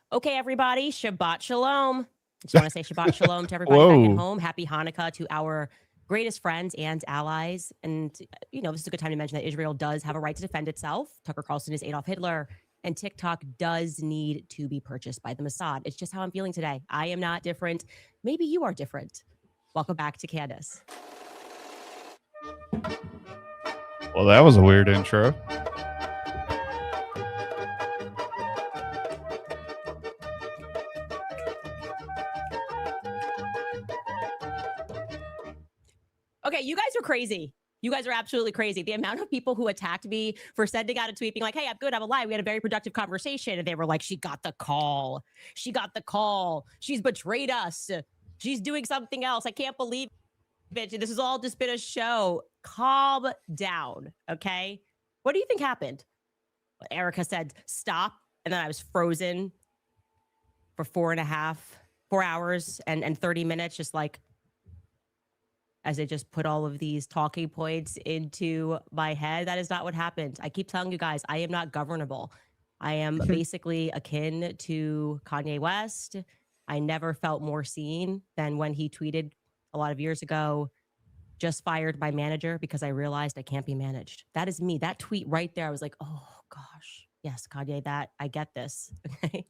Okay, everybody, Shabbat Shalom. Just want to say Shabbat Shalom to everybody back at Whoa. home. Happy Hanukkah to our greatest friends and allies. And, this is a good time to mention that Israel does have a right to defend itself. Tucker Carlson is Adolf Hitler, and TikTok does need to be purchased by the Mossad. It's just how I'm feeling today. I am not different. Maybe you are different. Welcome back to Candace. Well, that was a weird intro. Okay, you guys are crazy. You guys are absolutely crazy. The amount of people who attacked me for sending out a tweet being like, hey, I'm good, I'm alive. We had a very productive conversation. And they were like, she got the call. She got the call. She's betrayed us. She's doing something else. I can't believe it. This has all just been a show. Calm down, okay? What do you think happened? Erica said, stop. And then I was frozen for 4 hours and 30 minutes, just like, as they just put all of these talking points into my head. That is not what happened. I keep telling you guys, I am not governable. I am basically akin to Kanye West. I never felt more seen than when he tweeted a lot of years ago, just fired my manager because I realized I can't be managed. That is me. That tweet right there, I was like, oh gosh, yes, Kanye, that I get this. Okay.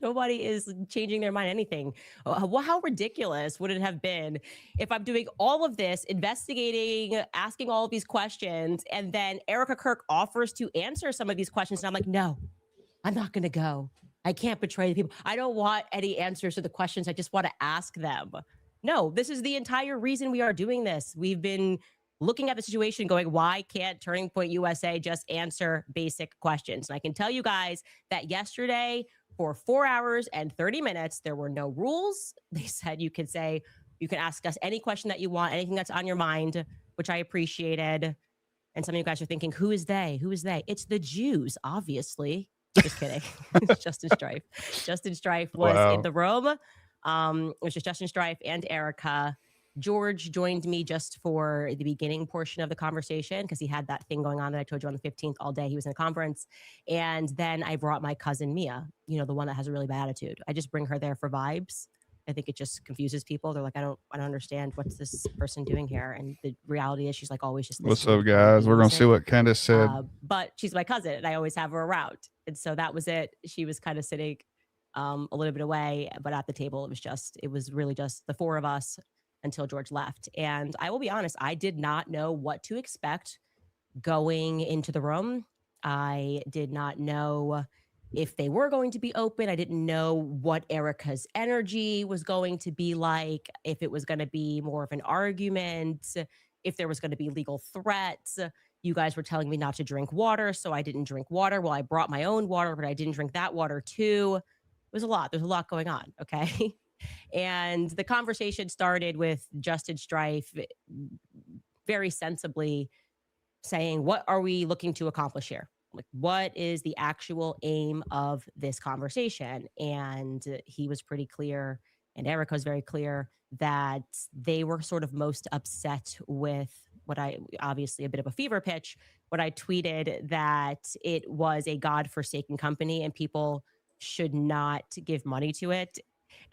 Nobody is changing their mind anything. How ridiculous would it have been if I'm doing all of this, investigating, asking all of these questions, and then Erica Kirk offers to answer some of these questions, and I'm like, no, I'm not going to go. I can't betray the people. I don't want any answers to the questions. I just want to ask them. No, this is the entire reason we are doing this. We've been looking at the situation going, why can't Turning Point USA just answer basic questions? And I can tell you guys that yesterday, for 4 hours and 30 minutes, there were no rules. They said you can ask us any question that you want, anything that's on your mind, which I appreciated. And some of you guys are thinking, who is they? Who is they? It's the Jews, obviously. Just kidding. It's Justin Strife. Justin Strife was in the room. It was just Justin Strife and Erica. George joined me just for the beginning portion of the conversation because he had that thing going on that I told you on the 15th all day. He was in a conference. And then I brought my cousin Mia, the one that has a really bad attitude. I just bring her there for vibes. I think it just confuses people. They're like, I don't understand what's this person doing here. And the reality is she's like always just What's up, guys? We're going to see what Candace said. But she's my cousin and I always have her around. And so that was it. She was kind of sitting a little bit away, but at the table, it was really just the four of us until George left. And I will be honest, I did not know what to expect going into the room. I did not know if they were going to be open. I didn't know what Erica's energy was going to be like, if it was going to be more of an argument, if there was going to be legal threats. You guys were telling me not to drink water, so I didn't drink water. Well, I brought my own water, but I didn't drink that water too. It was a lot. There's a lot going on, okay? And the conversation started with Justin Strife very sensibly saying, what are we looking to accomplish here? Like, what is the actual aim of this conversation? And he was pretty clear, and Erica was very clear, that they were sort of most upset with what obviously a bit of a fever pitch, what I tweeted, that it was a God-forsaken company and people should not give money to it.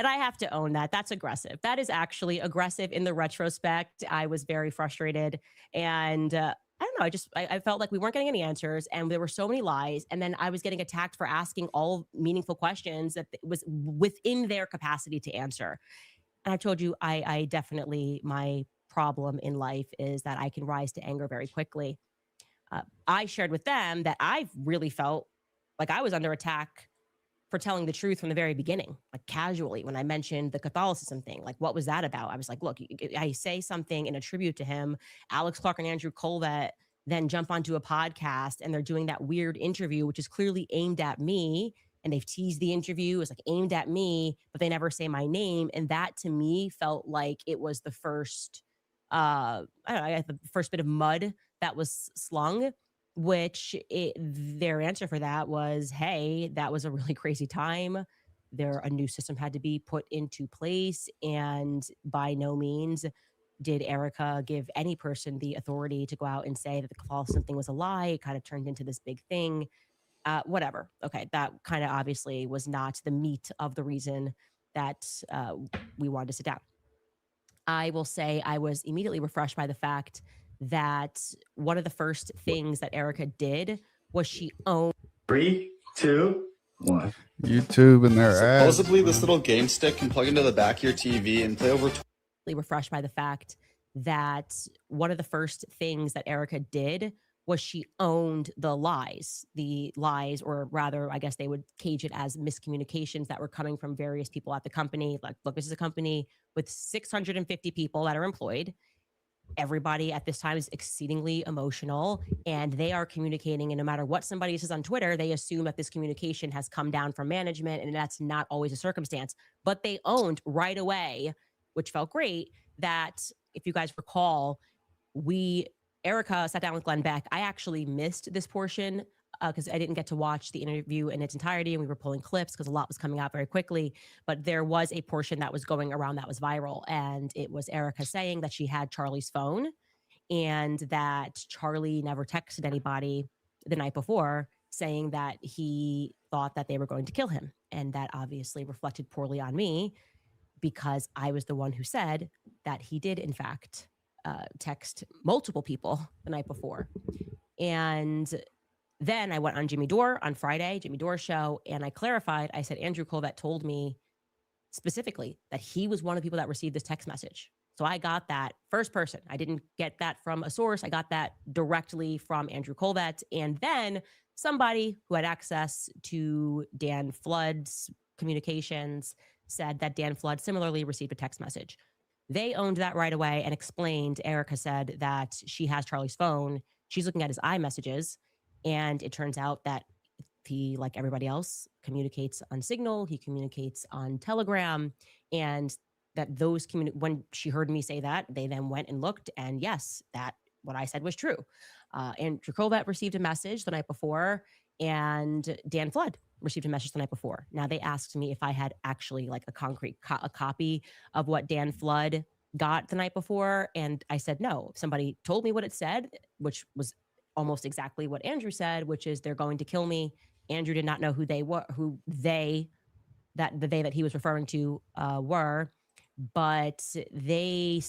And I have to own that. That's aggressive. That is actually aggressive in the retrospect. I was very frustrated. And I don't know. I felt like we weren't getting any answers and there were so many lies. And then I was getting attacked for asking all meaningful questions that was within their capacity to answer. And I told you, I definitely, my problem in life is that I can rise to anger very quickly. I shared with them that I really felt like I was under attack for telling the truth from the very beginning, like casually, when I mentioned the Catholicism thing. Like, what was that about? I was like, look, I say something in a tribute to him. Alex Clark and Andrew Colvett then jump onto a podcast and they're doing that weird interview, which is clearly aimed at me. And they've teased the interview as like aimed at me, but they never say my name. And that to me felt like it was the first, the first bit of mud that was slung, which their answer for that was, hey, that was a really crazy time. A new system had to be put into place. And by no means did Erica give any person the authority to go out and say that the Catholicism thing was a lie. It kind of turned into this big thing. Whatever. Okay, that kind of obviously was not the meat of the reason that we wanted to sit down. I will say I was immediately refreshed by the fact that one of the first things that Erica did was she owned 3, 2, 1. YouTube and their ads. Supposedly, this little game stick can plug into the back of your TV and play over. Refreshed by the fact that one of the first things that Erica did was she owned the lies, or rather, I guess they would cage it as miscommunications that were coming from various people at the company. Like, look, this is a company with 650 people that are employed. Everybody at this time is exceedingly emotional and they are communicating. And no matter what somebody says on Twitter, they assume that this communication has come down from management, and that's not always a circumstance. But they owned right away, which felt great, that if you guys recall, Erica sat down with Glenn Beck. I actually missed this portion because I didn't get to watch the interview in its entirety, and we were pulling clips because a lot was coming out very quickly. But there was a portion that was going around that was viral, and it was Erica saying that she had Charlie's phone and that Charlie never texted anybody the night before saying that he thought that they were going to kill him. And that obviously reflected poorly on me because I was the one who said that he did, in fact, text multiple people the night before. And then I went on Jimmy Dore on Friday, Jimmy Dore's show, and I clarified. I said, Andrew Colvett told me specifically that he was one of the people that received this text message. So I got that first person. I didn't get that from a source. I got that directly from Andrew Colvett. And then somebody who had access to Dan Flood's communications said that Dan Flood similarly received a text message. They owned that right away and explained. Erica said that she has Charlie's phone. She's looking at his iMessages. And it turns out that he, like everybody else, communicates on Signal. He communicates on Telegram. And that those when she heard me say that, they then went and looked. And yes, that what I said was true. Andrew Colvett received a message the night before, and Dan Flood received a message the night before. Now, they asked me if I had actually like a concrete a copy of what Dan Flood got the night before. And I said, no. Somebody told me what it said, which was almost exactly what Andrew said, which is they're going to kill me. Andrew did not know who they were, that he was referring to were, but they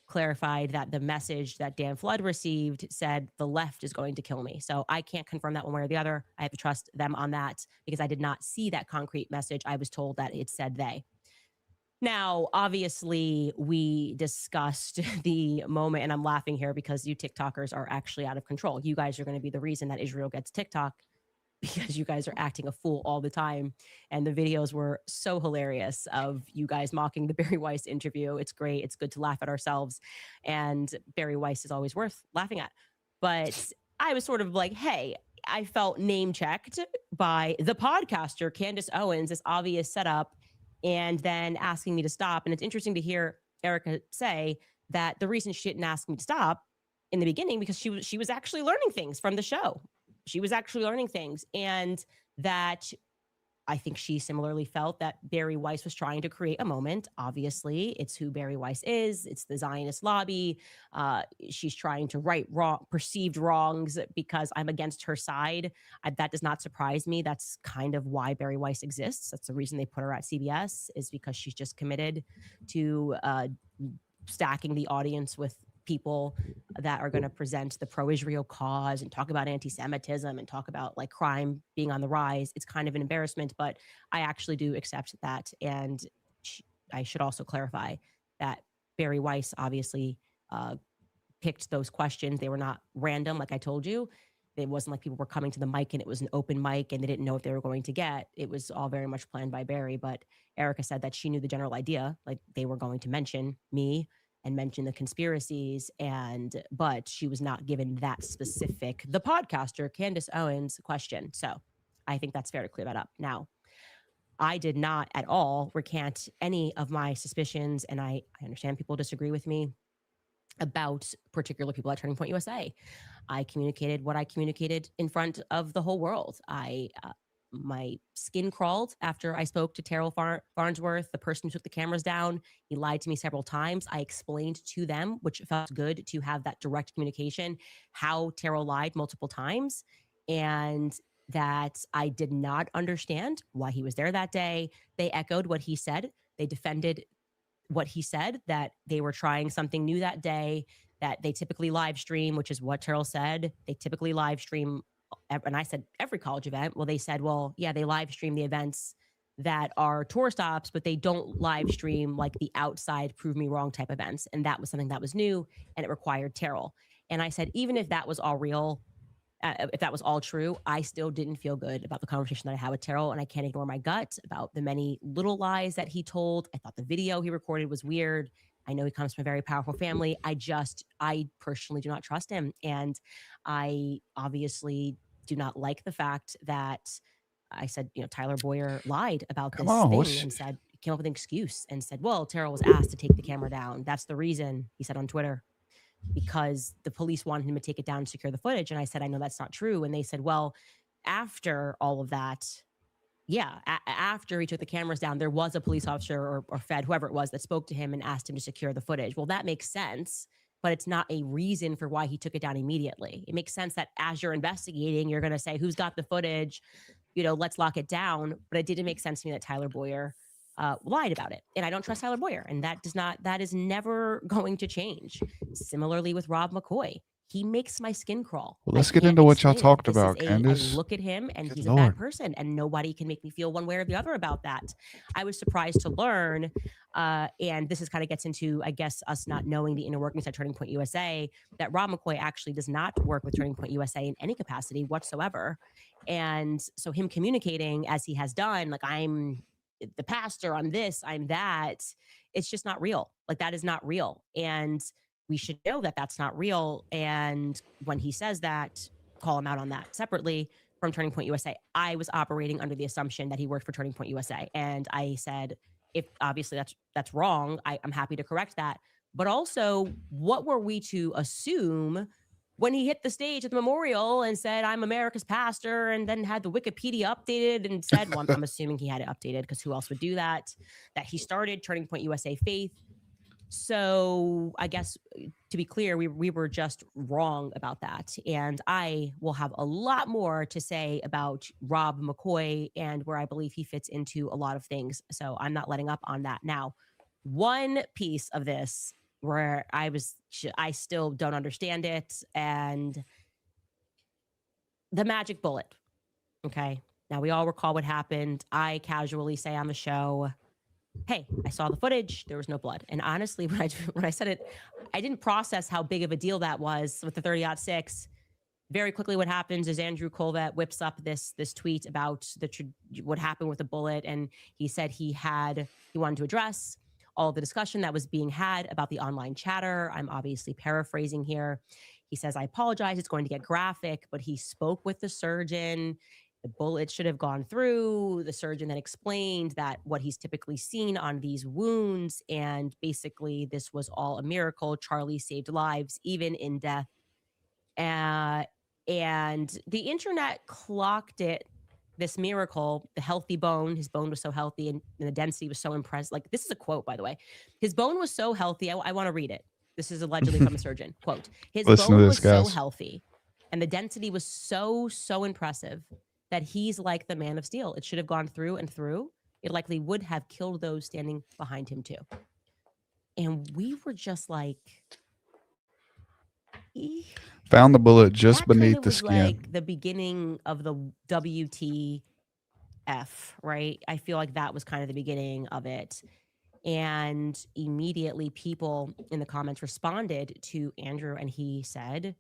clarified that the message that Dan Flood received said the left is going to kill me. So I can't confirm that one way or the other. I have to trust them on that because I did not see that concrete message. I was told that it said they. Now, obviously, we discussed the moment, and I'm laughing here because you TikTokers are actually out of control. You guys are going to be the reason that Israel gets TikTok because you guys are acting a fool all the time. And the videos were so hilarious of you guys mocking the Barry Weiss interview. It's great. It's good to laugh at ourselves. And Barry Weiss is always worth laughing at. But I was sort of like, hey, I felt name checked by the podcaster, Candace Owens, this obvious setup, and then asking me to stop. And it's interesting to hear Erica say that the reason she didn't ask me to stop in the beginning because she was actually learning things from the show. She was actually learning things, and that I think she similarly felt that Barry Weiss was trying to create a moment. Obviously, it's who Barry Weiss is. It's the Zionist lobby. She's trying to right perceived wrongs because I'm against her side. That does not surprise me. That's kind of why Barry Weiss exists. That's the reason they put her at CBS, is because she's just committed to stacking the audience with people that are going to present the pro-Israel cause and talk about anti-Semitism and talk about like crime being on the rise. It's kind of an embarrassment, but I actually do accept that. And I should also clarify that Barry Weiss obviously picked those questions. They were not random, like I told you. It wasn't like people were coming to the mic and it was an open mic and they didn't know what they were going to get. It was all very much planned by Barry. But Erica said that she knew the general idea, like they were going to mention me and mention the conspiracies, but she was not given that specific, the podcaster, Candace Owens, question. So I think that's fair to clear that up. Now, I did not at all recant any of my suspicions, and I understand people disagree with me about particular people at Turning Point USA. I communicated what I communicated in front of the whole world. My skin crawled after I spoke to Terrell Farnsworth, the person who took the cameras down. He lied to me several times. I explained to them, which felt good to have that direct communication, how Terrell lied multiple times. And that I did not understand why he was there that day. They echoed what he said. They defended what he said, that they were trying something new that day, that they typically live stream, which is what Terrell said. They typically live stream. And I said, every college event. Well, they said, well, yeah, they live stream the events that are tour stops, but they don't live stream like the outside prove me wrong type events. And that was something that was new and it required Terrell. And I said, even if that was all real, if that was all true, I still didn't feel good about the conversation that I had with Terrell, and I can't ignore my gut about the many little lies that he told. I thought the video he recorded was weird. I know he comes from a very powerful family. I personally do not trust him. And I obviously do not like the fact that I said, Tyler Boyer lied about this thing and said, came up with an excuse and said, well, Terrell was asked to take the camera down. That's the reason, he said on Twitter, because the police wanted him to take it down and secure the footage. And I said, I know that's not true. And they said, well, after all of that, after he took the cameras down, there was a police officer or Fed, whoever it was, that spoke to him and asked him to secure the footage. Well, that makes sense, but it's not a reason for why he took it down immediately. It makes sense that as you're investigating, you're going to say, who's got the footage? Let's lock it down. But it didn't make sense to me that Tyler Boyer lied about it. And I don't trust Tyler Boyer. And that is never going to change. Similarly with Rob McCoy. He makes my skin crawl. Well, let's get into what y'all talked about, Candace. I look at him and he's a bad person, and nobody can make me feel one way or the other about that. I was surprised to learn, and this is kind of gets into, I guess, us not knowing the inner workings at Turning Point USA, that Rob McCoy actually does not work with Turning Point USA in any capacity whatsoever. And so him communicating as he has done, like, I'm the pastor, I'm this, I'm that, it's just not real. Like, that is not real. And we should know that that's not real. And when he says that, call him out on that separately from Turning Point USA. I was operating under the assumption that he worked for Turning Point USA. And I said, if obviously that's wrong, I'm happy to correct that. But also, what were we to assume when he hit the stage at the memorial and said, I'm America's pastor, and then had the Wikipedia updated and said, well, I'm assuming he had it updated because who else would do that he started Turning Point USA Faith. So I guess, to be clear, we were just wrong about that. And I will have a lot more to say about Rob McCoy and where I believe he fits into a lot of things. So I'm not letting up on that. Now, one piece of this where I still don't understand it, and the magic bullet. Okay. Now, we all recall what happened. I casually say on the show, hey, I saw the footage. There was no blood. And honestly, when I said it, I didn't process how big of a deal that was with the 30-06. Very quickly, what happens is Andrew Colvett whips up this tweet about what happened with the bullet. And he said he wanted to address all the discussion that was being had about the online chatter. I'm obviously paraphrasing here. He says, I apologize. It's going to get graphic, but he spoke with the surgeon. The bullet should have gone through. The surgeon then explained that what he's typically seen on these wounds, and basically this was all a miracle. Charlie saved lives, even in death. And the internet clocked it, this miracle, the healthy bone. His bone was so healthy, and the density was so impressive. Like, this is a quote, by the way. His bone was so healthy. I want to read it. This is allegedly from a surgeon. Quote, his bone was so healthy, and the density was so impressive that he's like the man of steel. It should have gone through and through. It likely would have killed those standing behind him too. And we were just like, found the bullet just beneath the skin. Like the beginning of the WTF, right? I feel like that was kind of the beginning of it. And immediately people in the comments responded to Andrew, and he said,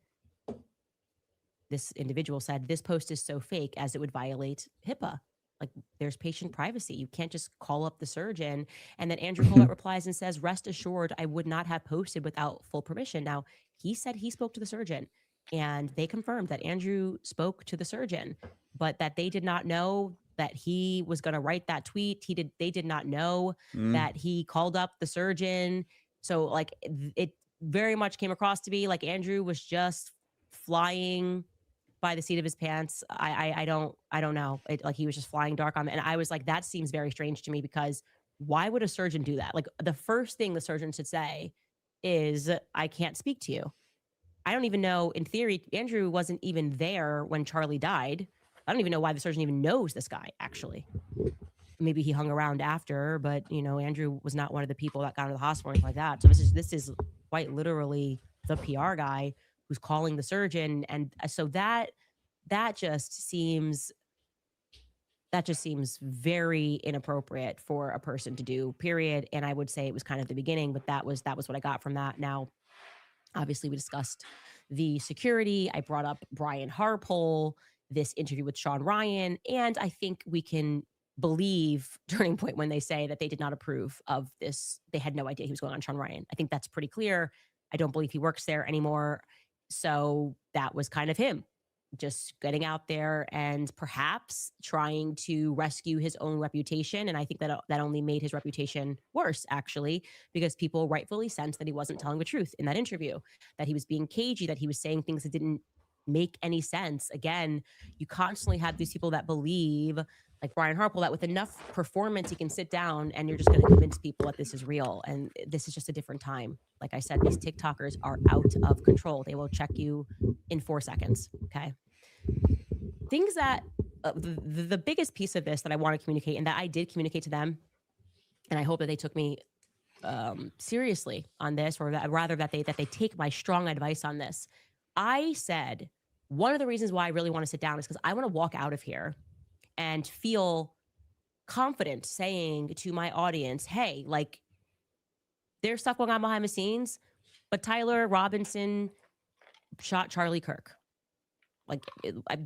this individual said, this post is so fake as it would violate HIPAA. Like, there's patient privacy. You can't just call up the surgeon. And then Andrew Colvett replies and says, rest assured, I would not have posted without full permission. Now, he said he spoke to the surgeon, and they confirmed that Andrew spoke to the surgeon, but that they did not know that he was going to write that tweet. They did not know that he called up the surgeon. So, like, it very much came across to be like Andrew was just flying by the seat of his pants. I don't know. Like, he was just flying dark on me. And I was like, that seems very strange to me, because why would a surgeon do that? Like, the first thing the surgeon should say is, I can't speak to you. I don't even know, in theory, Andrew wasn't even there when Charlie died. I don't even know why the surgeon even knows this guy, actually. Maybe he hung around after, but, you know, Andrew was not one of the people that got into the hospital or anything like that. So this is quite literally the PR guy who's calling the surgeon. And so that just seems very inappropriate for a person to do, period. And I would say it was kind of the beginning, but that was what I got from that. Now, obviously, we discussed the security. I brought up Brian Harpole, this interview with Sean Ryan, and I think we can believe Turning Point when they say that they did not approve of this. They had no idea he was going on Sean Ryan. I think that's pretty clear. I don't believe he works there anymore. So that was kind of him just getting out there and perhaps trying to rescue his own reputation. And I think that only made his reputation worse, actually, because people rightfully sensed that he wasn't telling the truth in that interview, that he was being cagey, that he was saying things that didn't make any sense. Again, you constantly have these people that believe, like Brian Harpole, that with enough performance, he can sit down and you're just going to convince people that this is real. And this is just a different time. Like I said, these TikTokers are out of control. They will check you in 4 seconds. Okay. Things that the biggest piece of this that I want to communicate, and that I did communicate to them, and I hope that they took me seriously on this, or rather that they take my strong advice on this. I said, one of the reasons why I really want to sit down is because I want to walk out of here and feel confident saying to my audience, hey, like, there's stuff going on behind the scenes, but Tyler Robinson shot Charlie Kirk. Like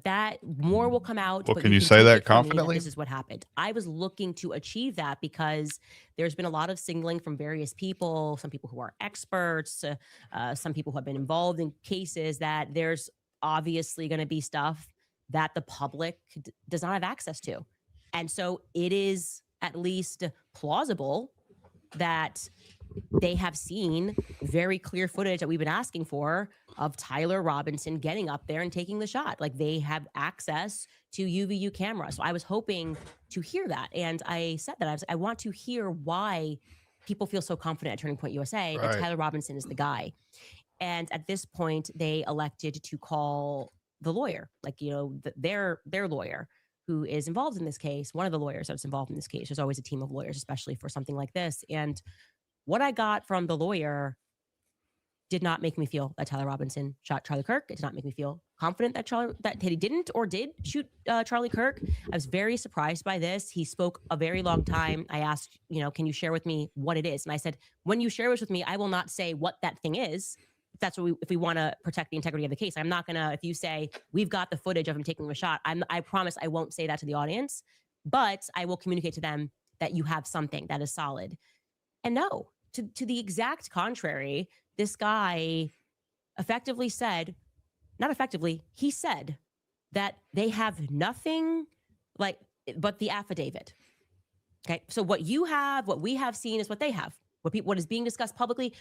that, more will come out. Well, but can you say that confidently? This is what happened. I was looking to achieve that because there's been a lot of signaling from various people, some people who are experts, some people who have been involved in cases, that there's obviously going to be stuff that the public does not have access to. And so it is at least plausible that they have seen very clear footage that we've been asking for of Tyler Robinson getting up there and taking the shot. Like, they have access to UVU camera. So I was hoping to hear that. And I said that I want to hear why people feel so confident at Turning Point USA that Tyler Robinson is the guy. And at this point, they elected to call the lawyer, like, you know, their lawyer who is involved in this case, one of the lawyers that's involved in this case. There's always a team of lawyers, especially for something like this. And what I got from the lawyer did not make me feel that Tyler Robinson shot Charlie Kirk. It did not make me feel confident that he didn't or did shoot Charlie Kirk. I was very surprised by this. He spoke a very long time. I asked, you know, can you share with me what it is? And I said, when you share this with me, I will not say what that thing is. If we want to protect the integrity of the case, I'm not going to, if you say we've got the footage of him taking a shot, I promise I won't say that to the audience, but I will communicate to them that you have something that is solid. And no, to the exact contrary, this guy effectively said, not effectively, he said that they have nothing but the affidavit. Okay. So what we have seen is what they have. What is being discussed publicly,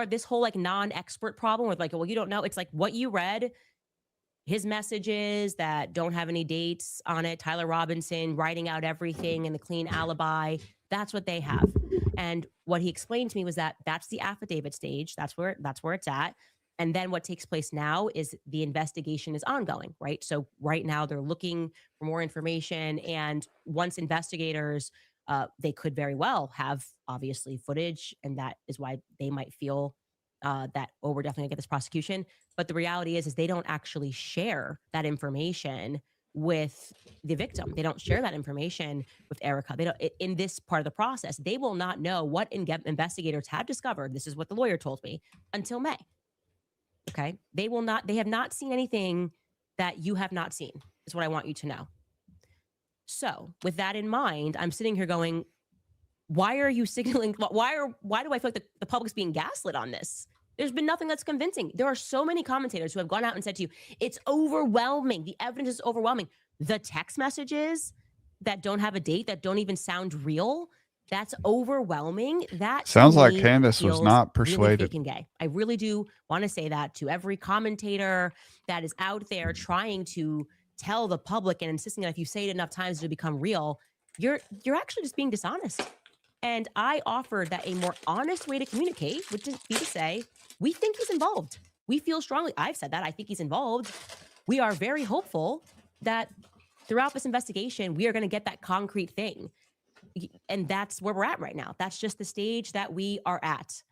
this whole like non-expert problem with like, well, you don't know. It's like what you read, his messages that don't have any dates on it, Tyler Robinson writing out everything and the clean alibi. That's what they have. And what he explained to me was that that's the affidavit stage. That's where it's at. And then what takes place now is the investigation is ongoing, right? So right now they're looking for more information. And once investigators, they could very well have obviously footage. And that is why they might feel that, oh, we're definitely gonna get this prosecution. But the reality is they don't actually share that information with the victim. They don't share that information with Erica. They don't, in this part of the process, they will not know what investigators have discovered. This is what the lawyer told me until May. Okay. They have not seen anything that you have not seen, is what I want you to know. So with that in mind, I'm sitting here going, why are you signaling? Why do I feel like the public's being gaslit on this? There's been nothing that's convincing. There are so many commentators who have gone out and said to you, it's overwhelming. The evidence is overwhelming. The text messages that don't have a date, that don't even sound real, that's overwhelming. That sounds like Candace was not persuaded. Really fake and gay. I really do want to say that to every commentator that is out there trying to tell the public and insisting that if you say it enough times, it'll become real. You're actually just being dishonest. And I offered that a more honest way to communicate would be to say, we think he's involved. We feel strongly. I've said that. I think he's involved. We are very hopeful that throughout this investigation, we are going to get that concrete thing. And that's where we're at right now. That's just the stage that we are at.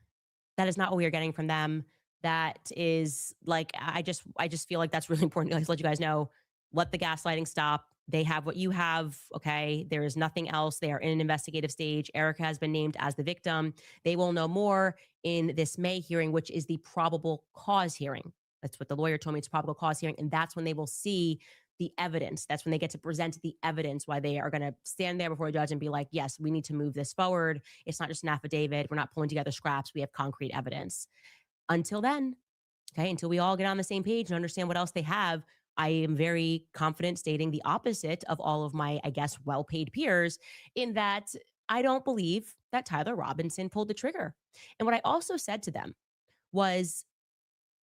That is not what we are getting from them. That is like, I just feel like that's really important to let you guys know, let the gaslighting stop. They have what you have. Okay. There is nothing else. They are in an investigative stage. Erica has been named as the victim. They will know more in this May hearing, which is the probable cause hearing. That's what the lawyer told me. It's probable cause hearing. And that's when they will see the evidence. That's when they get to present the evidence, why they are going to stand there before a judge and be like, yes, we need to move this forward. It's not just an affidavit. We're not pulling together scraps. We have concrete evidence. Until then, okay, until we all get on the same page and understand what else they have, I am very confident stating the opposite of all of my, I guess, well-paid peers, in that I don't believe that Tyler Robinson pulled the trigger. And what I also said to them was,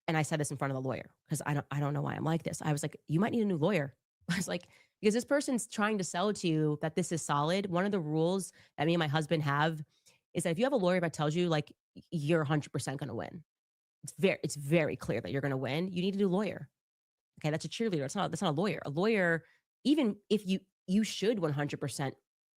and I said this in front of the lawyer, because I don't know why I'm like this. I was like, you might need a new lawyer. I was like, because this person's trying to sell to you that this is solid. One of the rules that me and my husband have is that if you have a lawyer that tells you like you're 100% going to win, it's very clear that you're going to win, you need a new lawyer. Okay, that's a cheerleader. That's not a lawyer. A lawyer, even if you should 100%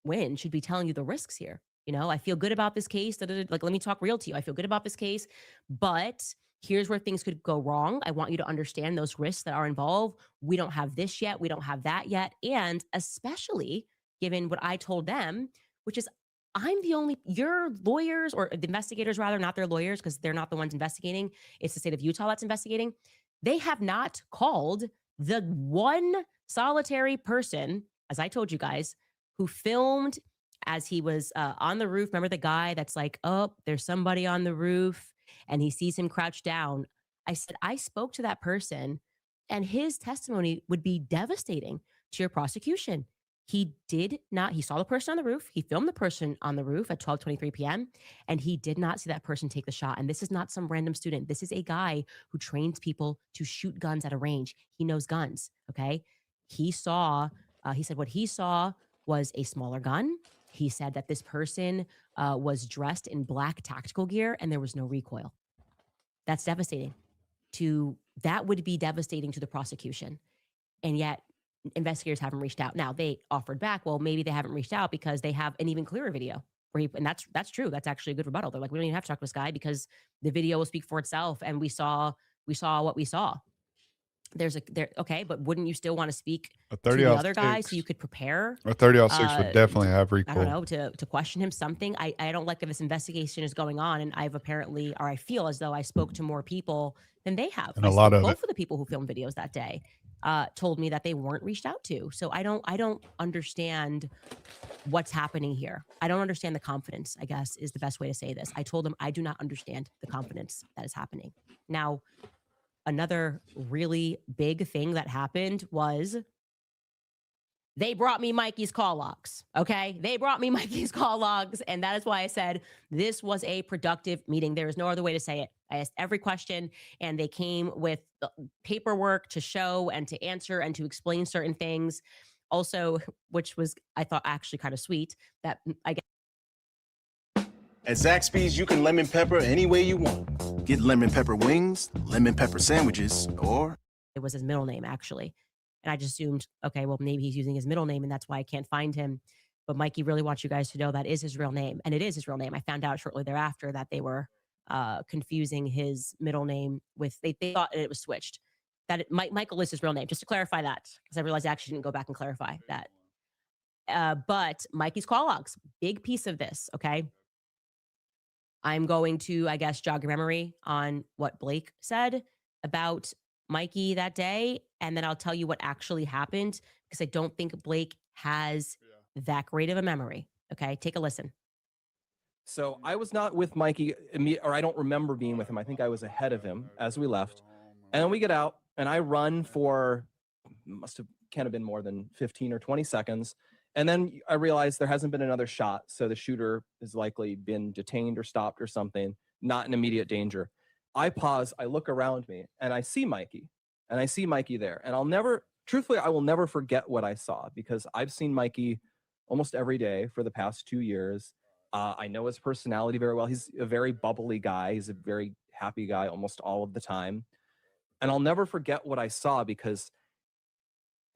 win, should be telling you the risks here. You know, I feel good about this case. Like, let me talk real to you. I feel good about this case, but here's where things could go wrong. I want you to understand those risks that are involved. We don't have this yet. We don't have that yet. And especially given what I told them, which is your lawyers, or the investigators rather, not their lawyers, because they're not the ones investigating. It's the state of Utah that's investigating. They have not called the one solitary person, as I told you guys, who filmed as he was on the roof. Remember the guy that's like, oh, there's somebody on the roof, and he sees him crouch down. I said, I spoke to that person, and his testimony would be devastating to your prosecution. He saw the person on the roof. He filmed the person on the roof at 12:23 p.m. and he did not see that person take the shot. And this is not some random student. This is a guy who trains people to shoot guns at a range. He knows guns. Okay. He said what he saw was a smaller gun. He said that this person was dressed in black tactical gear and there was no recoil. That's devastating. That would be devastating to the prosecution. And yet investigators haven't reached out. Now they offered back, well, maybe they haven't reached out because they have an even clearer video where and that's true. That's actually a good rebuttal. They're like, we don't even have to talk to this guy because the video will speak for itself. And we saw what we saw. Okay, but wouldn't you still want to speak to the other guy so you could prepare? A 30-06 would definitely have recoil. I don't know, to question him something. I don't like that this investigation is going on, and I feel as though I spoke to more people than they have. And both of the people who filmed videos that day told me that they weren't reached out to. So I don't understand what's happening here. I don't understand the confidence, I guess, is the best way to say this. I told them I do not understand the confidence that is happening. Now, another really big thing that happened was they brought me Mikey's call logs. Okay. They brought me Mikey's call logs. And that is why I said this was a productive meeting. There is no other way to say it. I asked every question and they came with paperwork to show and to answer and to explain certain things. Also, which was, I thought, actually kind of sweet, that I guess. At Zaxby's, you can lemon pepper any way you want. Get lemon pepper wings, lemon pepper sandwiches, or... It was his middle name, actually. And I just assumed, okay, well, maybe he's using his middle name and that's why I can't find him. But Mikey really wants you guys to know that is his real name. And it is his real name. I found out shortly thereafter that they were confusing his middle name with, they thought it was switched. That Michael is his real name, just to clarify that, because I realized I actually didn't go back and clarify that. But Mikey's call logs, big piece of this, okay? I'm going to, I guess, jog your memory on what Blake said about Mikey that day, and then I'll tell you what actually happened, because I don't think Blake has that great of a memory. Okay, take a listen. So I was not with Mikey, or I don't remember being with him. I think I was ahead of him as we left. And then we get out, and I run for, can't have been more than 15 or 20 seconds. And then I realized there hasn't been another shot. So the shooter has likely been detained or stopped or something, not in immediate danger. I pause, I look around me, and I see Mikey. And I see Mikey there. And truthfully, I will never forget what I saw, because I've seen Mikey almost every day for the past 2 years. I know his personality very well. He's a very bubbly guy. He's a very happy guy almost all of the time. And I'll never forget what I saw, because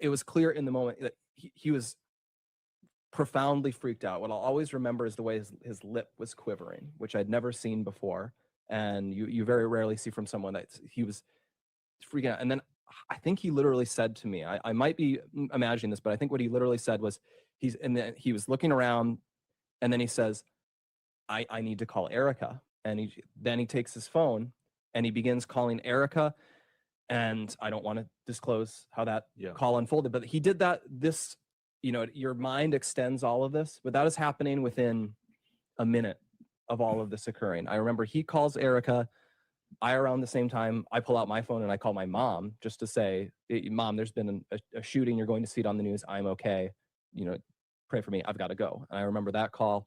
it was clear in the moment that he was profoundly freaked out. What I'll always remember is the way his lip was quivering, which I'd never seen before. And you very rarely see from someone that he was freaking out. And then I think he literally said to me, I might be imagining this, but I think what he literally said was, then he was looking around, and then he says, I need to call Erica. And then he takes his phone and he begins calling Erica. And I don't want to disclose how that call unfolded, but he did that. This, your mind extends all of this, but that is happening within a minute of all of this occurring. I remember he calls Erica. Around the same time, I pull out my phone and I call my mom just to say, Mom, there's been a shooting. You're going to see it on the news. I'm okay. Pray for me. I've got to go. And I remember that call.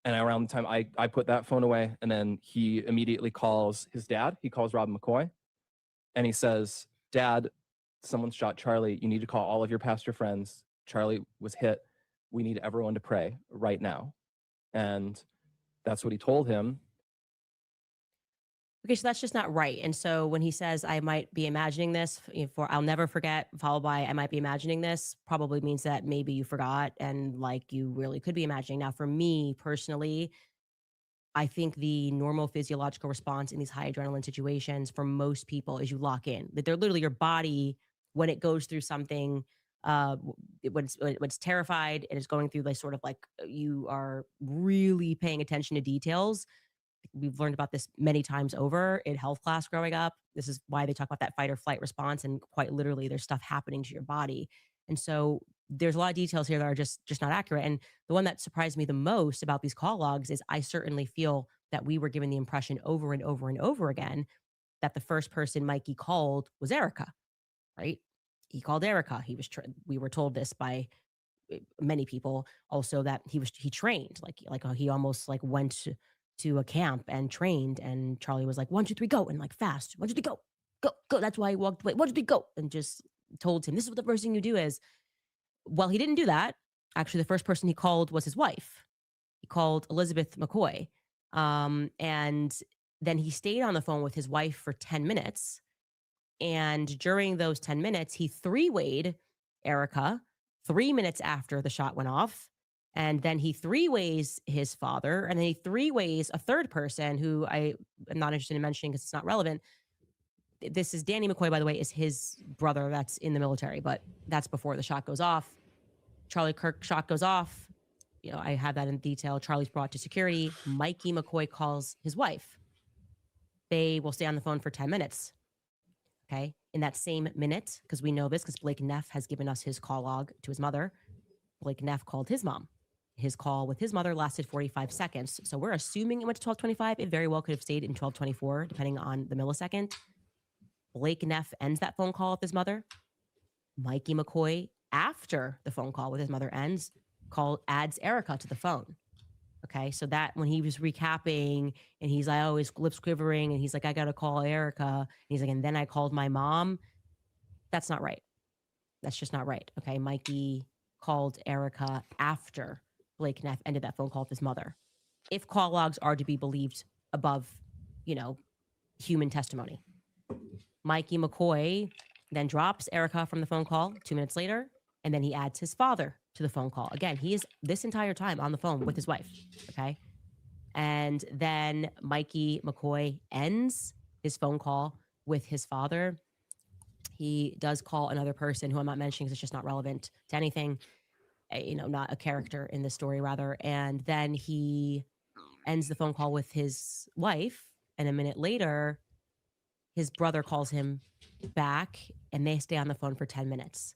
And around the time I put that phone away, and then he immediately calls his dad. He calls Rob McCoy, and he says, Dad, someone shot Charlie. You need to call all of your pastor friends. Charlie was hit. We need everyone to pray right now. And that's what he told him. Okay, so that's just not right. And so when he says, I might be imagining this, I'll never forget, followed by I might be imagining this, probably means that maybe you forgot and like you really could be imagining. Now, for me personally, I think the normal physiological response in these high adrenaline situations for most people is you lock in. That they're literally your body, when it goes through something, when it's terrified and it's going through like sort of like you are really paying attention to details. We've learned about this many times over in health class growing up. This is why they talk about that fight or flight response, and quite literally there's stuff happening to your body. And so there's a lot of details here that are just not accurate. And the one that surprised me the most about these call logs is I certainly feel that we were given the impression over and over and over again that the first person Mikey called was Erica, right? He called Erica. We were told this by many people also, that he trained, like he almost like went to a camp and trained, and Charlie was like, 1, 2, 3, go, and like fast, 1, 2, 3, go. That's why he walked away. 1, 2, 3, go, and just told him, this is what the first thing you do is. Well, he didn't do that. Actually, the first person he called was his wife. He called Elizabeth McCoy, and then he stayed on the phone with his wife for 10 minutes. And during those 10 minutes, he three-wayed Erica 3 minutes after the shot went off. And then he three-ways his father, and then he three-ways a third person who I am not interested in mentioning because it's not relevant. This is Danny McCoy, by the way, is his brother that's in the military, but that's before the shot goes off. Charlie Kirk shot goes off. I have that in detail. Charlie's brought to security. Mikey McCoy calls his wife. They will stay on the phone for 10 minutes. Okay. In that same minute, because we know this, because Blake Neff has given us his call log to his mother. Blake Neff called his mom. His call with his mother lasted 45 seconds. So we're assuming it went to 12:25. It very well could have stayed in 12:24, depending on the millisecond. Blake Neff ends that phone call with his mother. Mikey McCoy, after the phone call with his mother ends, adds Erica to the phone. Okay, so that when he was recapping and he's like, oh, his lips quivering, and he's like, I got to call Erica. And he's like, and then I called my mom. That's not right. That's just not right. Okay, Mikey called Erica after Blake Neff ended that phone call with his mother. If call logs are to be believed above, human testimony. Mikey McCoy then drops Erica from the phone call 2 minutes later, and then he adds his father to the phone call. Again, he is this entire time on the phone with his wife, okay? And then Mikey McCoy ends his phone call with his father. He does call another person who I'm not mentioning because it's just not relevant to anything, not a character in the story, rather. And then he ends the phone call with his wife, and a minute later, his brother calls him back, and they stay on the phone for 10 minutes.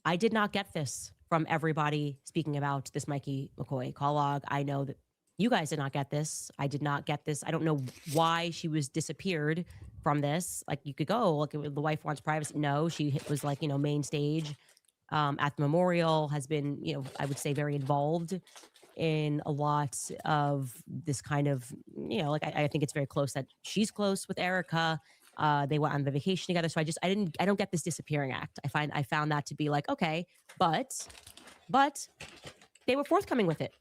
I did not get this from everybody speaking about this Mikey McCoy call log. I know that you guys did not get this. I did not get this. I don't know why she was disappeared from this. Like, you could go, look, the wife wants privacy. No, she was like, main stage at the memorial, has been, I would say very involved in a lot of this kind of, I think it's very close that she's close with Erica. They went on the vacation together. So I don't get this disappearing act. I found that to be like, okay, but they were forthcoming with it.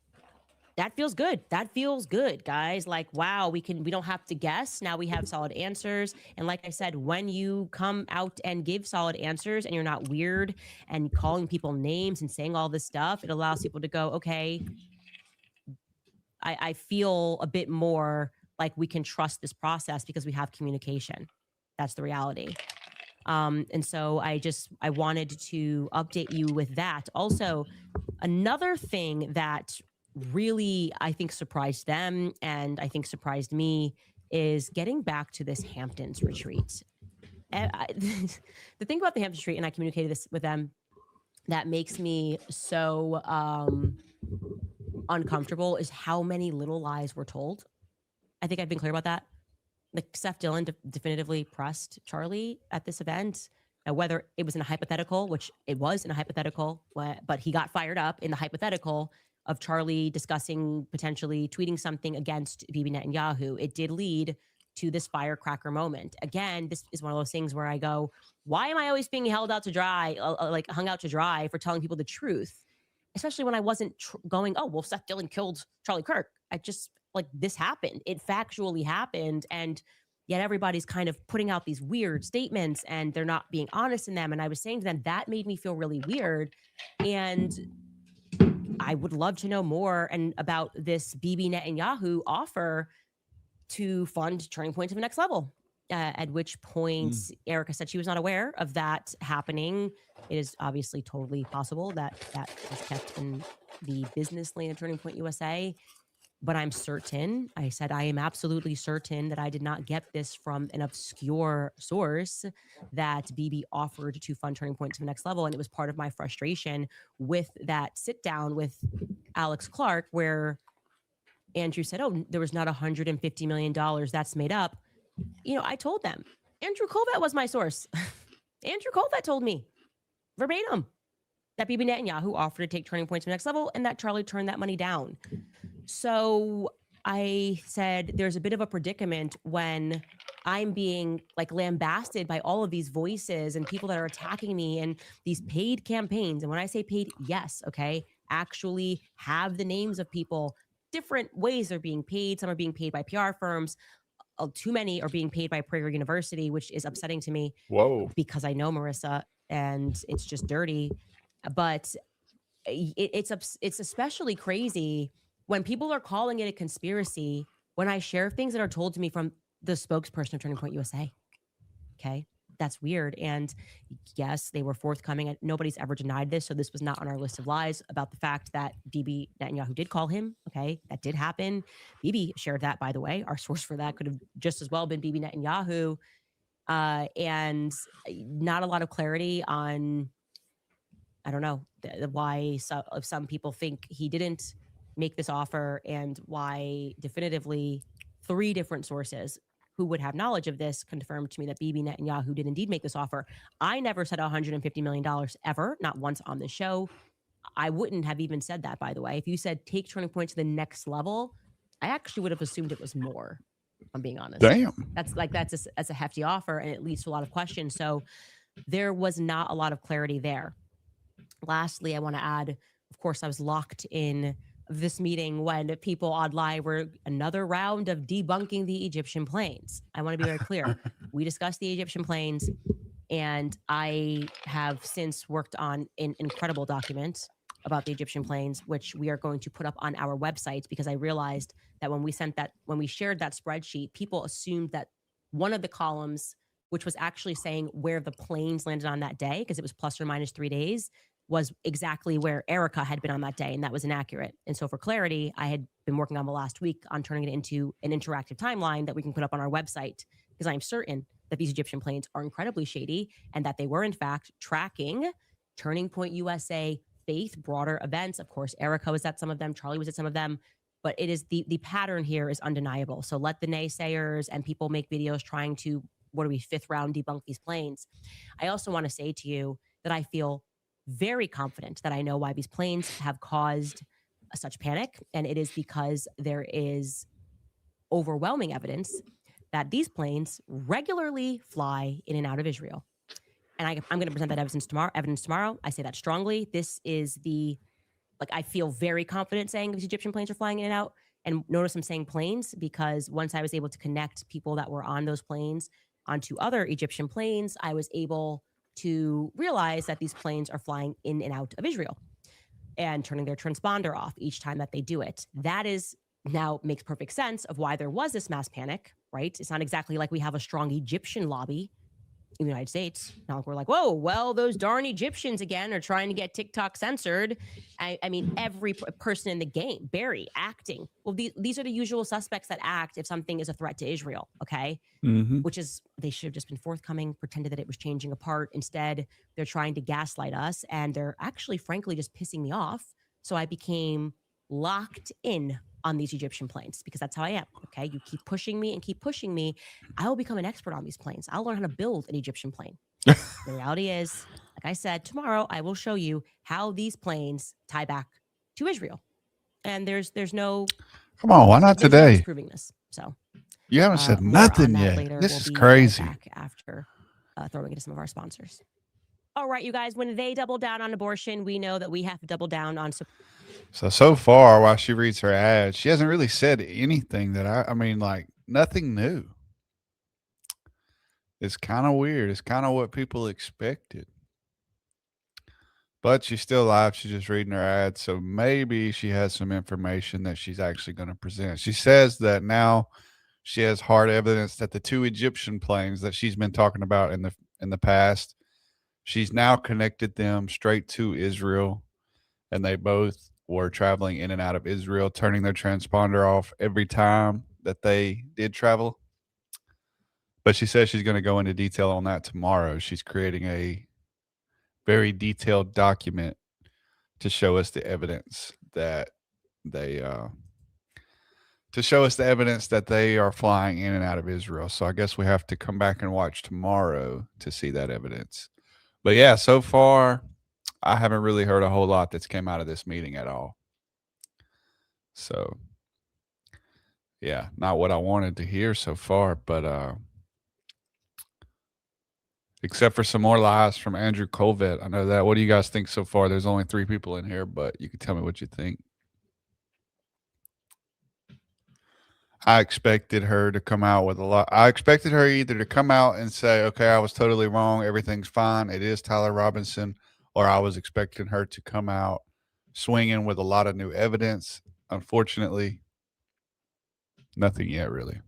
That feels good. That feels good, guys. Like, wow, we don't have to guess. Now we have solid answers. And like I said, when you come out and give solid answers and you're not weird and calling people names and saying all this stuff, it allows people to go, okay, I feel a bit more like we can trust this process because we have communication. That's the reality. And so I wanted to update you with that. Also, another thing that really, I think, surprised them and I think surprised me is getting back to this Hamptons retreat. And the thing about the Hamptons retreat, and I communicated this with them, that makes me so uncomfortable is how many little lies were told. I think I've been clear about that. Like Seth Dillon definitively pressed Charlie at this event. Now, whether it was in a hypothetical, which it was in a hypothetical, but he got fired up in the hypothetical of Charlie discussing potentially tweeting something against Bibi Netanyahu, it did lead to this firecracker moment. Again, this is one of those things where I go, why am I always being held out to dry, like hung out to dry for telling people the truth? Especially when I wasn't going, oh, well, Seth Dillon killed Charlie Kirk. I just, like, this happened. It factually happened. And yet everybody's kind of putting out these weird statements and they're not being honest in them. And I was saying to them, that made me feel really weird. And I would love to know more about this Bibi Netanyahu offer to fund Turning Point to the next level. At which point Erica said she was not aware of that happening. It is obviously totally possible that was kept in the business lane of Turning Point USA. But I'm certain, I said, I am absolutely certain that I did not get this from an obscure source that Bibi offered to fund Turning Point to the next level. And it was part of my frustration with that sit down with Alex Clark, where Andrew said, oh, there was not $150 million that's made up. You know, I told them, Andrew Colvat was my source. Andrew Colvat told me verbatim that Bibi Netanyahu offered to take Turning Point to the next level and that Charlie turned that money down. So I said, there's a bit of a predicament when I'm being like lambasted by all of these voices and people that are attacking me and these paid campaigns. And when I say paid, yes, okay, actually have the names of people. Different ways they're being paid. Some are being paid by PR firms. Too many are being paid by Prager University, which is upsetting to me. Whoa. Because I know Marissa and it's just dirty. But it's especially crazy when people are calling it a conspiracy when I share things that are told to me from the spokesperson of Turning Point USA. Okay. That's weird. And yes, they were forthcoming. Nobody's ever denied this. So this was not on our list of lies about the fact that Bibi Netanyahu did call him. Okay. That did happen. Bibi shared that, by the way. Our source for that could have just as well been Bibi Netanyahu. And not a lot of clarity on, I don't know, why some people think he didn't make this offer and why definitively 3 different sources who would have knowledge of this confirmed to me that Bibi Netanyahu did indeed make this offer. I never said $150 million ever, not once on the show. I wouldn't have even said that, by the way. If you said take Turning Point to the next level, I actually would have assumed it was more, if I'm being honest. Damn. That's a hefty offer and it leads to a lot of questions. So there was not a lot of clarity there. Lastly, I want to add, of course, I was locked in this meeting when people online were another round of debunking the Egyptian planes. I want to be very clear. We discussed the Egyptian planes, and I have since worked on an incredible document about the Egyptian planes, which we are going to put up on our website, because I realized that when we shared that spreadsheet, people assumed that one of the columns, which was actually saying where the planes landed on that day, because it was plus or minus 3 days, was exactly where Erica had been on that day, and that was inaccurate. And so for clarity, I had been working on the last week on turning it into an interactive timeline that we can put up on our website, because I'm certain that these Egyptian planes are incredibly shady and that they were in fact tracking Turning Point USA faith broader events. Of course, Erica was at some of them, Charlie was at some of them, but it is the pattern here is undeniable. So let the naysayers and people make videos trying to, fifth round debunk these planes. I also want to say to you that I feel very confident that I know why these planes have caused such panic. And it is because there is overwhelming evidence that these planes regularly fly in and out of Israel. And I'm going to present that evidence tomorrow. I say that strongly. This is like I feel very confident saying these Egyptian planes are flying in and out. And notice I'm saying planes because once I was able to connect people that were on those planes onto other Egyptian planes, I was able to realize that these planes are flying in and out of Israel and turning their transponder off each time that they do it. That is now makes perfect sense of why there was this mass panic, right? It's not exactly like we have a strong Egyptian lobby in the United States. Not like we're like, whoa, well, those darn Egyptians again are trying to get TikTok censored. I mean, every person in the game, Barry, acting. Well, these are the usual suspects that act if something is a threat to Israel, okay? Which is, they should have just been forthcoming, pretended that it was changing apart. Instead, they're trying to gaslight us, and they're actually, frankly, just pissing me off. So I became locked in on these Egyptian planes because that's how I am. Okay. You keep pushing me and keep pushing me. I will become an expert on these planes. I'll learn how to build an Egyptian plane. The reality is, like I said, tomorrow I will show you how these planes tie back to Israel. And there's no, come on, why not today? Proving this. So you haven't said nothing yet. Later. This we'll is be crazy. Back after throwing into some of our sponsors. All right, you guys, when they double down on abortion, we know that we have to double down on support. So far, while she reads her ad, she hasn't really said anything that I mean, like nothing new. It's kind of weird. It's kind of what people expected. But she's still alive. She's just reading her ad. So maybe she has some information that she's actually going to present. She says that now she has hard evidence that the 2 Egyptian planes that she's been talking about in the past, she's now connected them straight to Israel, and they both were traveling in and out of Israel, turning their transponder off every time that they did travel. But she says she's going to go into detail on that tomorrow. She's creating a very detailed document to show us the evidence that they are flying in and out of Israel. So I guess we have to come back and watch tomorrow to see that evidence. But yeah, so far I haven't really heard a whole lot that's came out of this meeting at all. So yeah, not what I wanted to hear so far, but except for some more lies from Andrew Colvett. I know that. What do you guys think so far? There's only 3 people in here, but you can tell me what you think. I expected her to come out with a lot. I expected her either to come out and say, okay, I was totally wrong. Everything's fine. It is Tyler Robinson. Or I was expecting her to come out swinging with a lot of new evidence. Unfortunately, nothing yet, really.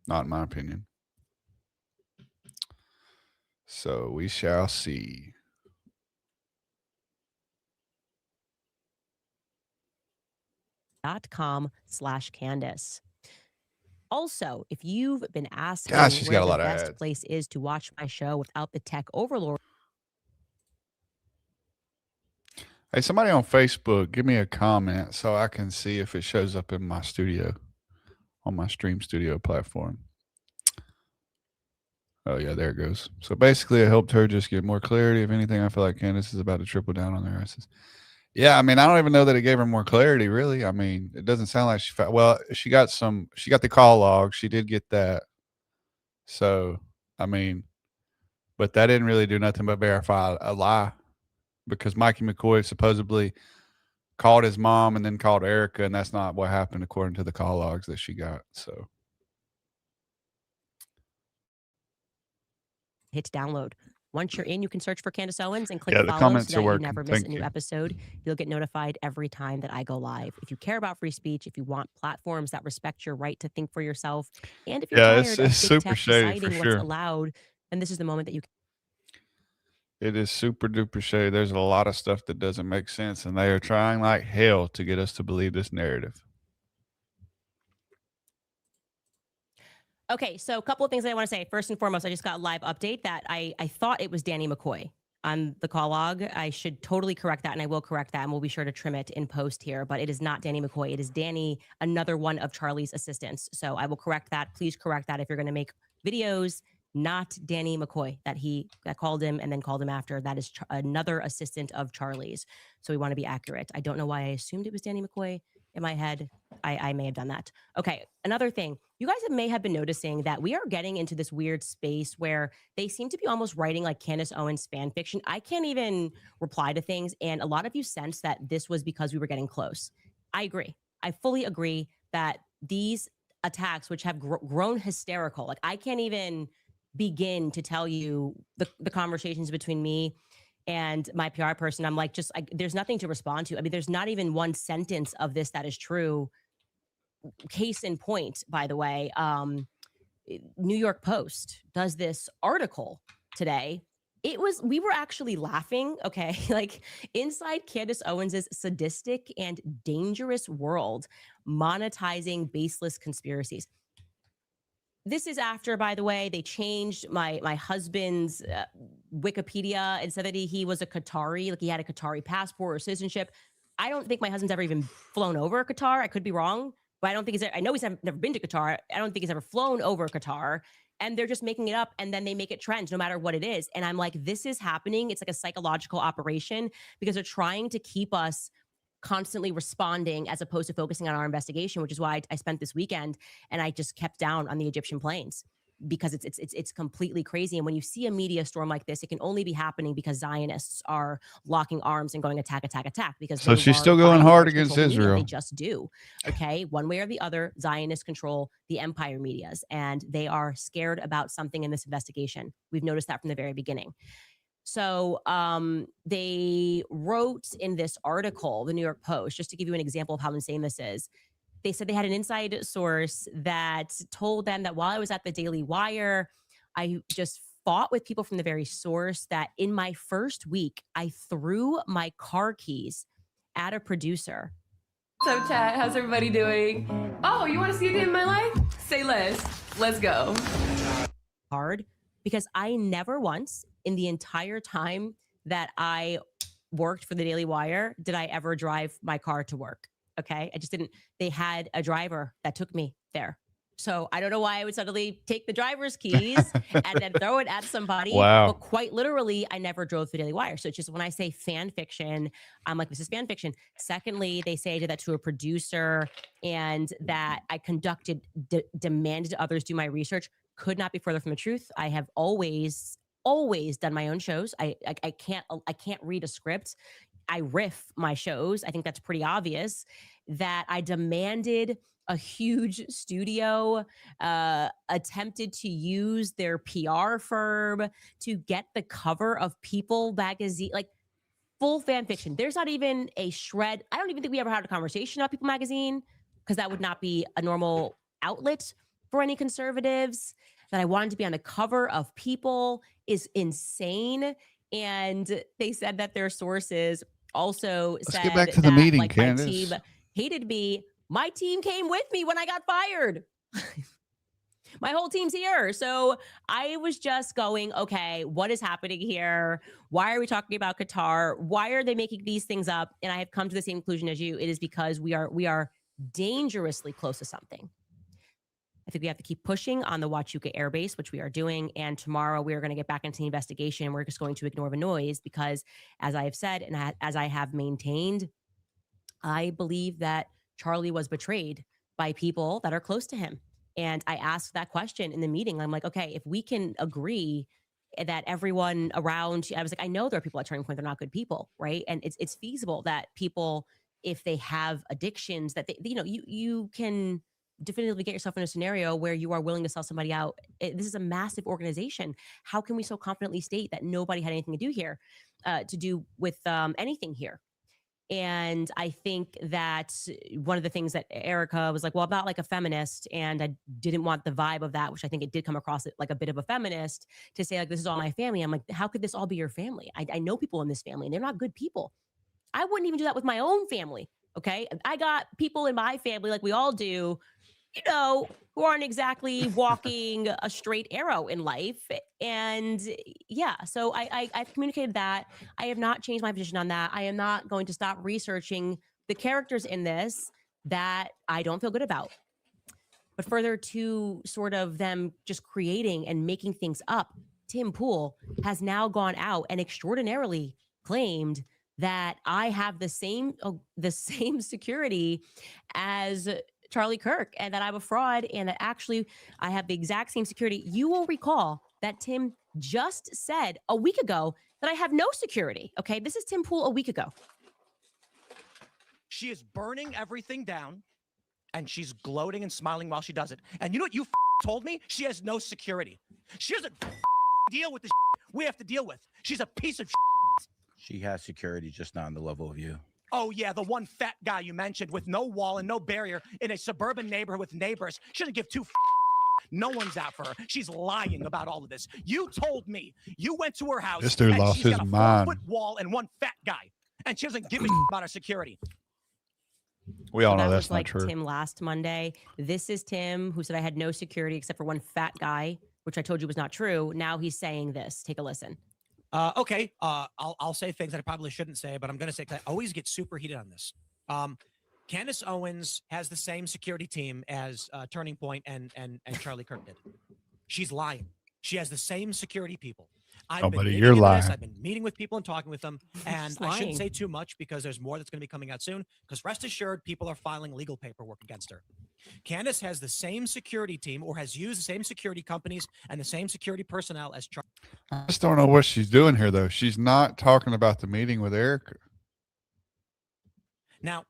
Not in my opinion. So we shall see. .com/Candace. Also, if you've been asking she's where got a lot the of best ads. place is to watch my show without the tech overlord. Hey, somebody on Facebook, give me a comment so I can see if it shows up in my studio, on my Stream Studio platform. Oh, yeah, there it goes. So basically, it helped her just get more clarity. If anything, I feel like Candace is about to triple down on their asses. Yeah, I mean, I don't even know that it gave her more clarity, really. I mean, it doesn't sound like she got the call log. She did get that. So, I mean, but that didn't really do nothing but verify a lie, because Mikey McCoy supposedly called his mom and then called Erica, and that's not what happened according to the call logs that she got. So hit download. Once you're in, you can search for Candace Owens and click the follow comments so that are working. you never miss Thank a new you. episode. You'll get notified every time that I go live. If you care about free speech, if you want platforms that respect your right to think for yourself, and if you're tired of big super tech shady deciding for what's sure. allowed, then this is the moment that you can. It is super duper shady. There's a lot of stuff that doesn't make sense, and they are trying like hell to get us to believe this narrative. Okay, so a couple of things I want to say. First and foremost, I just got a live update that I thought it was Danny McCoy on the call log. I should totally correct that, and I will correct that, and we'll be sure to trim it in post here, but it is not Danny McCoy. It is Danny, another one of Charlie's assistants. So I will correct that. Please correct that if you're going to make videos. Not Danny McCoy that called him and then called him after. That is another assistant of Charlie's. So we want to be accurate. I don't know why I assumed it was Danny McCoy in my head. I may have done that. Okay, another thing. You guys may have been noticing that we are getting into this weird space where they seem to be almost writing like Candace Owens fan fiction. I can't even reply to things. And a lot of you sense that this was because we were getting close. I agree. I fully agree that these attacks, which have grown hysterical, like I can't even begin to tell you the conversations between me and my PR person. I'm like, there's nothing to respond to. I mean, there's not even one sentence of this that is true. Case in point, by the way, New York Post does this article today. We were actually laughing, okay? Like inside Candace Owens's sadistic and dangerous world, monetizing baseless conspiracies. This is after, by the way, they changed my husband's Wikipedia and said that he was a Qatari, like he had a Qatari passport or citizenship. I don't think my husband's ever even flown over Qatar. I could be wrong, but I don't think I know he's never been to Qatar. I don't think he's ever flown over Qatar. And they're just making it up, and then they make it trend no matter what it is. And I'm like, this is happening. It's like a psychological operation because they're trying to keep us constantly responding as opposed to focusing on our investigation, which is why I spent this weekend and I just kept down on the Egyptian plains because it's completely crazy. And when you see a media storm like this, it can only be happening because Zionists are locking arms and going attack. Because so she's still going hard against Israel. They just do. Okay, one way or the other, Zionists control the empire medias, and they are scared about something in this investigation. We've noticed that from the very beginning. So they wrote in this article, the New York Post, just to give you an example of how insane this is. They said they had an inside source that told them that while I was at the Daily Wire, I just fought with people from the very source that in my first week, I threw my car keys at a producer. What's up, chat? How's everybody doing? Oh, you want to see a day in my life? Say less. Let's go. Hard, because I never once in the entire time that I worked for the Daily Wire did I ever drive my car to work. Okay. I just didn't. They had a driver that took me there. So I don't know why I would suddenly take the driver's keys and then throw it at somebody. Wow. But quite literally, I never drove the Daily Wire. So it's just when I say fan fiction, I'm like, this is fan fiction. Secondly, they say I did that to a producer and that I conducted, demanded others do my research. Could not be further from the truth. I have always done my own shows. I can't read a script. I riff my shows. I think that's pretty obvious. That I demanded a huge studio, attempted to use their PR firm to get the cover of People magazine, like full fan fiction. There's not even a shred. I don't even think we ever had a conversation about People magazine because that would not be a normal outlet for any conservatives. That I wanted to be on the cover of People is insane. And they said that their sources also Let's said get back to that the meeting, like Candace. my team hated me. My team came with me when I got fired. My whole team's here. So I was just going, okay, what is happening here? Why are we talking about Qatar? Why are they making these things up? And I have come to the same conclusion as you. It is because we are dangerously close to something. I think we have to keep pushing on the Huachuca Air Base, which we are doing. And tomorrow we are going to get back into the investigation. We're just going to ignore the noise because, as I have said, and as I have maintained, I believe that Charlie was betrayed by people that are close to him. And I asked that question in the meeting. I'm like, okay, if we can agree that everyone around, I was like, I know there are people at Turning Point, they're not good people, right? And it's feasible that people, if they have addictions, that they, you can definitively get yourself in a scenario where you are willing to sell somebody out. This is a massive organization. How can we so confidently state that nobody had anything to do here, to do with anything here? And I think that one of the things that Erica was like, well, about like a feminist, and I didn't want the vibe of that, which I think it did come across like a bit of a feminist, to say like, this is all my family. I'm like, how could this all be your family? I know people in this family and they're not good people. I wouldn't even do that with my own family. Okay. I got people in my family, like we all do, who aren't exactly walking a straight arrow in life. And yeah, so I've communicated that. I have not changed my position on that. I am not going to stop researching the characters in this that I don't feel good about. But further to sort of them just creating and making things up, Tim Pool has now gone out and extraordinarily claimed that I have the same security as Charlie Kirk and that I'm a fraud and that actually I have the exact same security. You will recall that Tim just said a week ago that I have no security. Okay, this is Tim Pool a week ago. She is burning everything down, and she's gloating and smiling while she does it. And you know what you told me? She has no security. She doesn't deal with the we have to deal with. She's a piece of She has security, just not on the level of you. Oh, yeah, the one fat guy you mentioned with no wall and no barrier in a suburban neighborhood with neighbors. She doesn't give two No one's out for her. She's lying about all of this. You told me you went to her house. This dude and lost she's his got a mind. 4-foot wall and one fat guy. And she doesn't give a about her security. We all So know that that's was not like true. Tim last Monday. This is Tim who said I had no security except for one fat guy, which I told you was not true. Now he's saying this. Take a listen. Okay. I'll say things that I probably shouldn't say, but I'm going to say, 'cause I always get super heated on this. Candace Owens has the same security team as Turning Point and Charlie Kirk did. She's lying. She has the same security people. I've been buddy, digging you're into lying. this. I've been meeting with people and talking with them, and She's I shouldn't lying. say too much because there's more that's going to be coming out soon. Because rest assured, people are filing legal paperwork against her. Candace has the same security team, or has used the same security companies and the same security personnel as Charlie. I just don't know what she's doing here, though. She's not talking about the meeting with Erica. Now,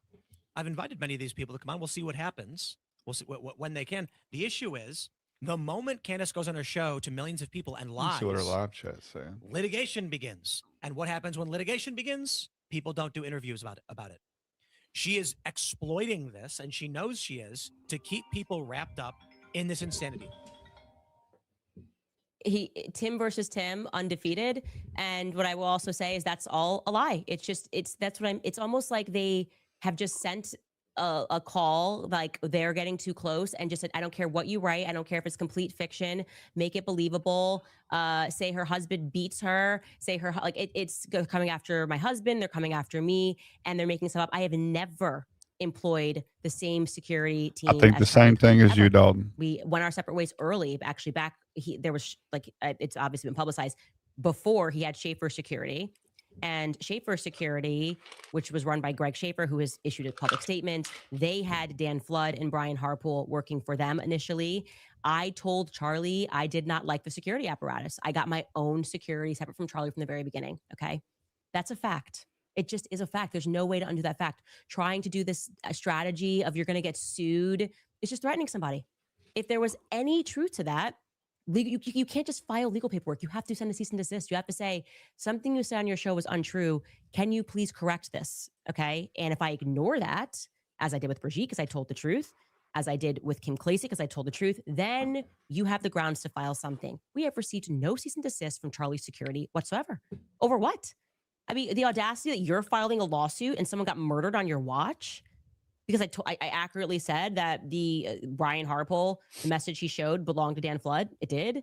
I've invited many of these people to come on. We'll see what happens. We'll see when they can. The issue is the moment Candace goes on her show to millions of people and Let's lies, see what her live chat's saying. litigation begins. And what happens when litigation begins? People don't do interviews about it. She is exploiting this, and she knows she is, to keep people wrapped up in this insanity. Tim versus Tim, undefeated. And what I will also say is that's all a lie. It's almost like they have just sent a call, like they're getting too close and just said, I don't care what you write. I don't care if it's complete fiction, make it believable. Say her husband beats her, say her, like it's coming after my husband. They're coming after me and they're making stuff up. I have never employed the same security team. I think the same thing as you, Dalton. We went our separate ways early. Actually, there was it's obviously been publicized before he had Schaefer Security. And Schaefer Security, which was run by Greg Schaefer, who has issued a public statement, they had Dan Flood and Brian Harpool working for them initially. I told Charlie I did not like the security apparatus. I got my own security separate from Charlie from the very beginning. Okay. That's a fact. It just is a fact. There's no way to undo that fact. Trying to do this strategy of you're going to get sued is just threatening somebody. If there was any truth to that, you can't just file legal paperwork. You have to send a cease and desist. You have to say something you said on your show was untrue. Can you please correct this? Okay. And if I ignore that, as I did with Brigitte, because I told the truth, as I did with Kim Clasey, because I told the truth, then you have the grounds to file something. We have received no cease and desist from Charlie's Security whatsoever. Over what? I mean, the audacity that you're filing a lawsuit and someone got murdered on your watch. Because I accurately said that the Brian Harpool, the message he showed belonged to Dan Flood. It did.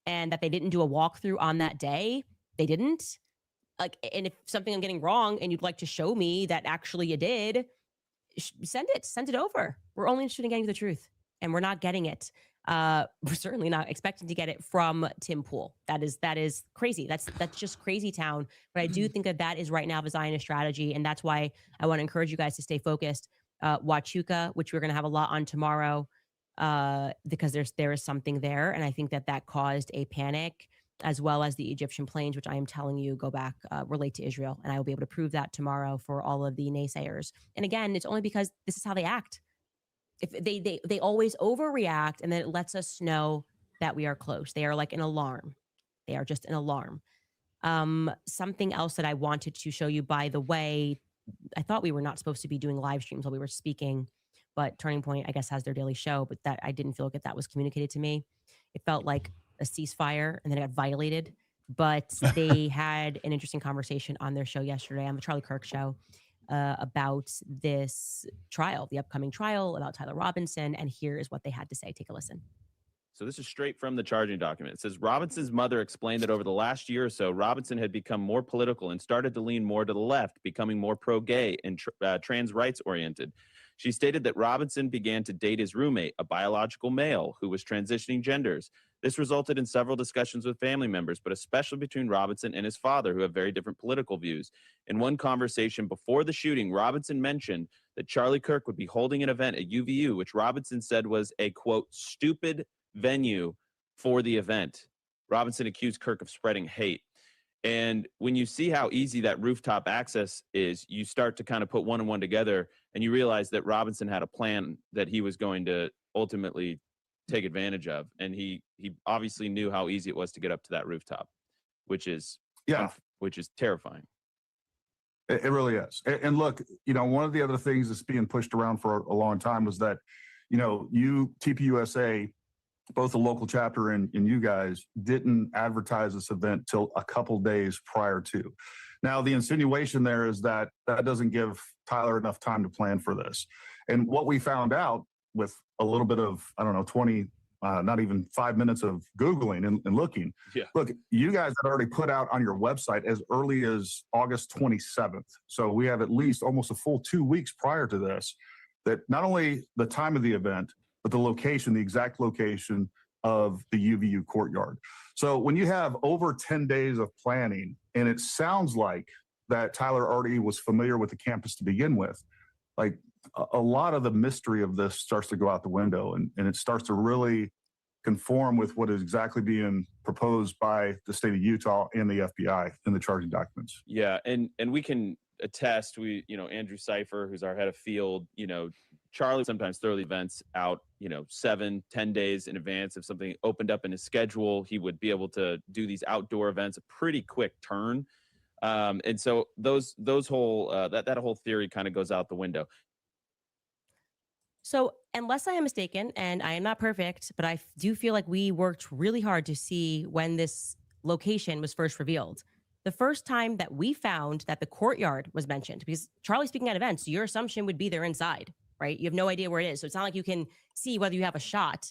And that they didn't do a walkthrough on that day. They didn't. Like, and if something I'm getting wrong and you'd like to show me that actually you did, send it over. We're only interested in getting to the truth. And we're not getting it. We're certainly not expecting to get it from Tim Pool. That is crazy. That's just crazy town. But I do think that is right now the Zionist strategy. And that's why I want to encourage you guys to stay focused. Huachuca, which we're going to have a lot on tomorrow, because there is something there. And I think that caused a panic, as well as the Egyptian planes, which I am telling you go back, relate to Israel. And I will be able to prove that tomorrow for all of the naysayers. And again, it's only because this is how they act. If they always overreact, and then it lets us know that we are close. They are like an alarm. They are just an alarm. Something else that I wanted to show you, by the way, I thought we were not supposed to be doing live streams while we were speaking, but Turning Point, I guess, has their daily show, but that I didn't feel like that was communicated to me. It felt like a ceasefire and then it got violated, but they had an interesting conversation on their show yesterday, on the Charlie Kirk show, about this trial, the upcoming trial, about Tyler Robinson. And here is what they had to say. Take a listen. So this is straight from the charging document. It says Robinson's mother explained that over the last year or so, Robinson had become more political and started to lean more to the left, becoming more pro-gay and trans rights oriented. She stated that Robinson began to date his roommate, a biological male who was transitioning genders. This resulted in several discussions with family members, but especially between Robinson and his father, who have very different political views. In one conversation before the shooting, Robinson mentioned that Charlie Kirk would be holding an event at UVU, which Robinson said was a, quote, stupid venue for the event. Robinson accused Kirk of spreading hate. And when you see how easy that rooftop access is, you start to kind of put one and one together, and you realize that Robinson had a plan that he was going to ultimately take advantage of. And he obviously knew how easy it was to get up to that rooftop, which is terrifying. It really is. And look, you know, one of the other things that's being pushed around for a long time was that, you know, TPUSA, both the local chapter and you guys, didn't advertise this event till a couple days prior to. Now, the insinuation there is that that doesn't give Tyler enough time to plan for this. And what we found out with a little bit of, I don't know, 20, not even 5 minutes of Googling and looking. Yeah. Look, you guys had already put out on your website as early as August 27th. So we have at least almost a full 2 weeks prior to this, that not only the time of the event, but the location, the exact location of the UVU courtyard. So when you have over 10 days of planning, and it sounds like that Tyler already was familiar with the campus to begin with, like a lot of the mystery of this starts to go out the window, and it starts to really conform with what is exactly being proposed by the state of Utah and the FBI in the charging documents. Yeah, and we can attest, Andrew Cipher, who's our head of field, Charlie sometimes throw the events out, 7-10 days in advance. If something opened up in his schedule, he would be able to do these outdoor events a pretty quick turn. And so those whole that whole theory kind of goes out the window. So unless I am mistaken, and I am not perfect, but I do feel like we worked really hard to see when this location was first revealed. The first time that we found that the courtyard was mentioned, because Charlie's speaking at events, your assumption would be they're inside, right? You have no idea where it is. So it's not like you can see whether you have a shot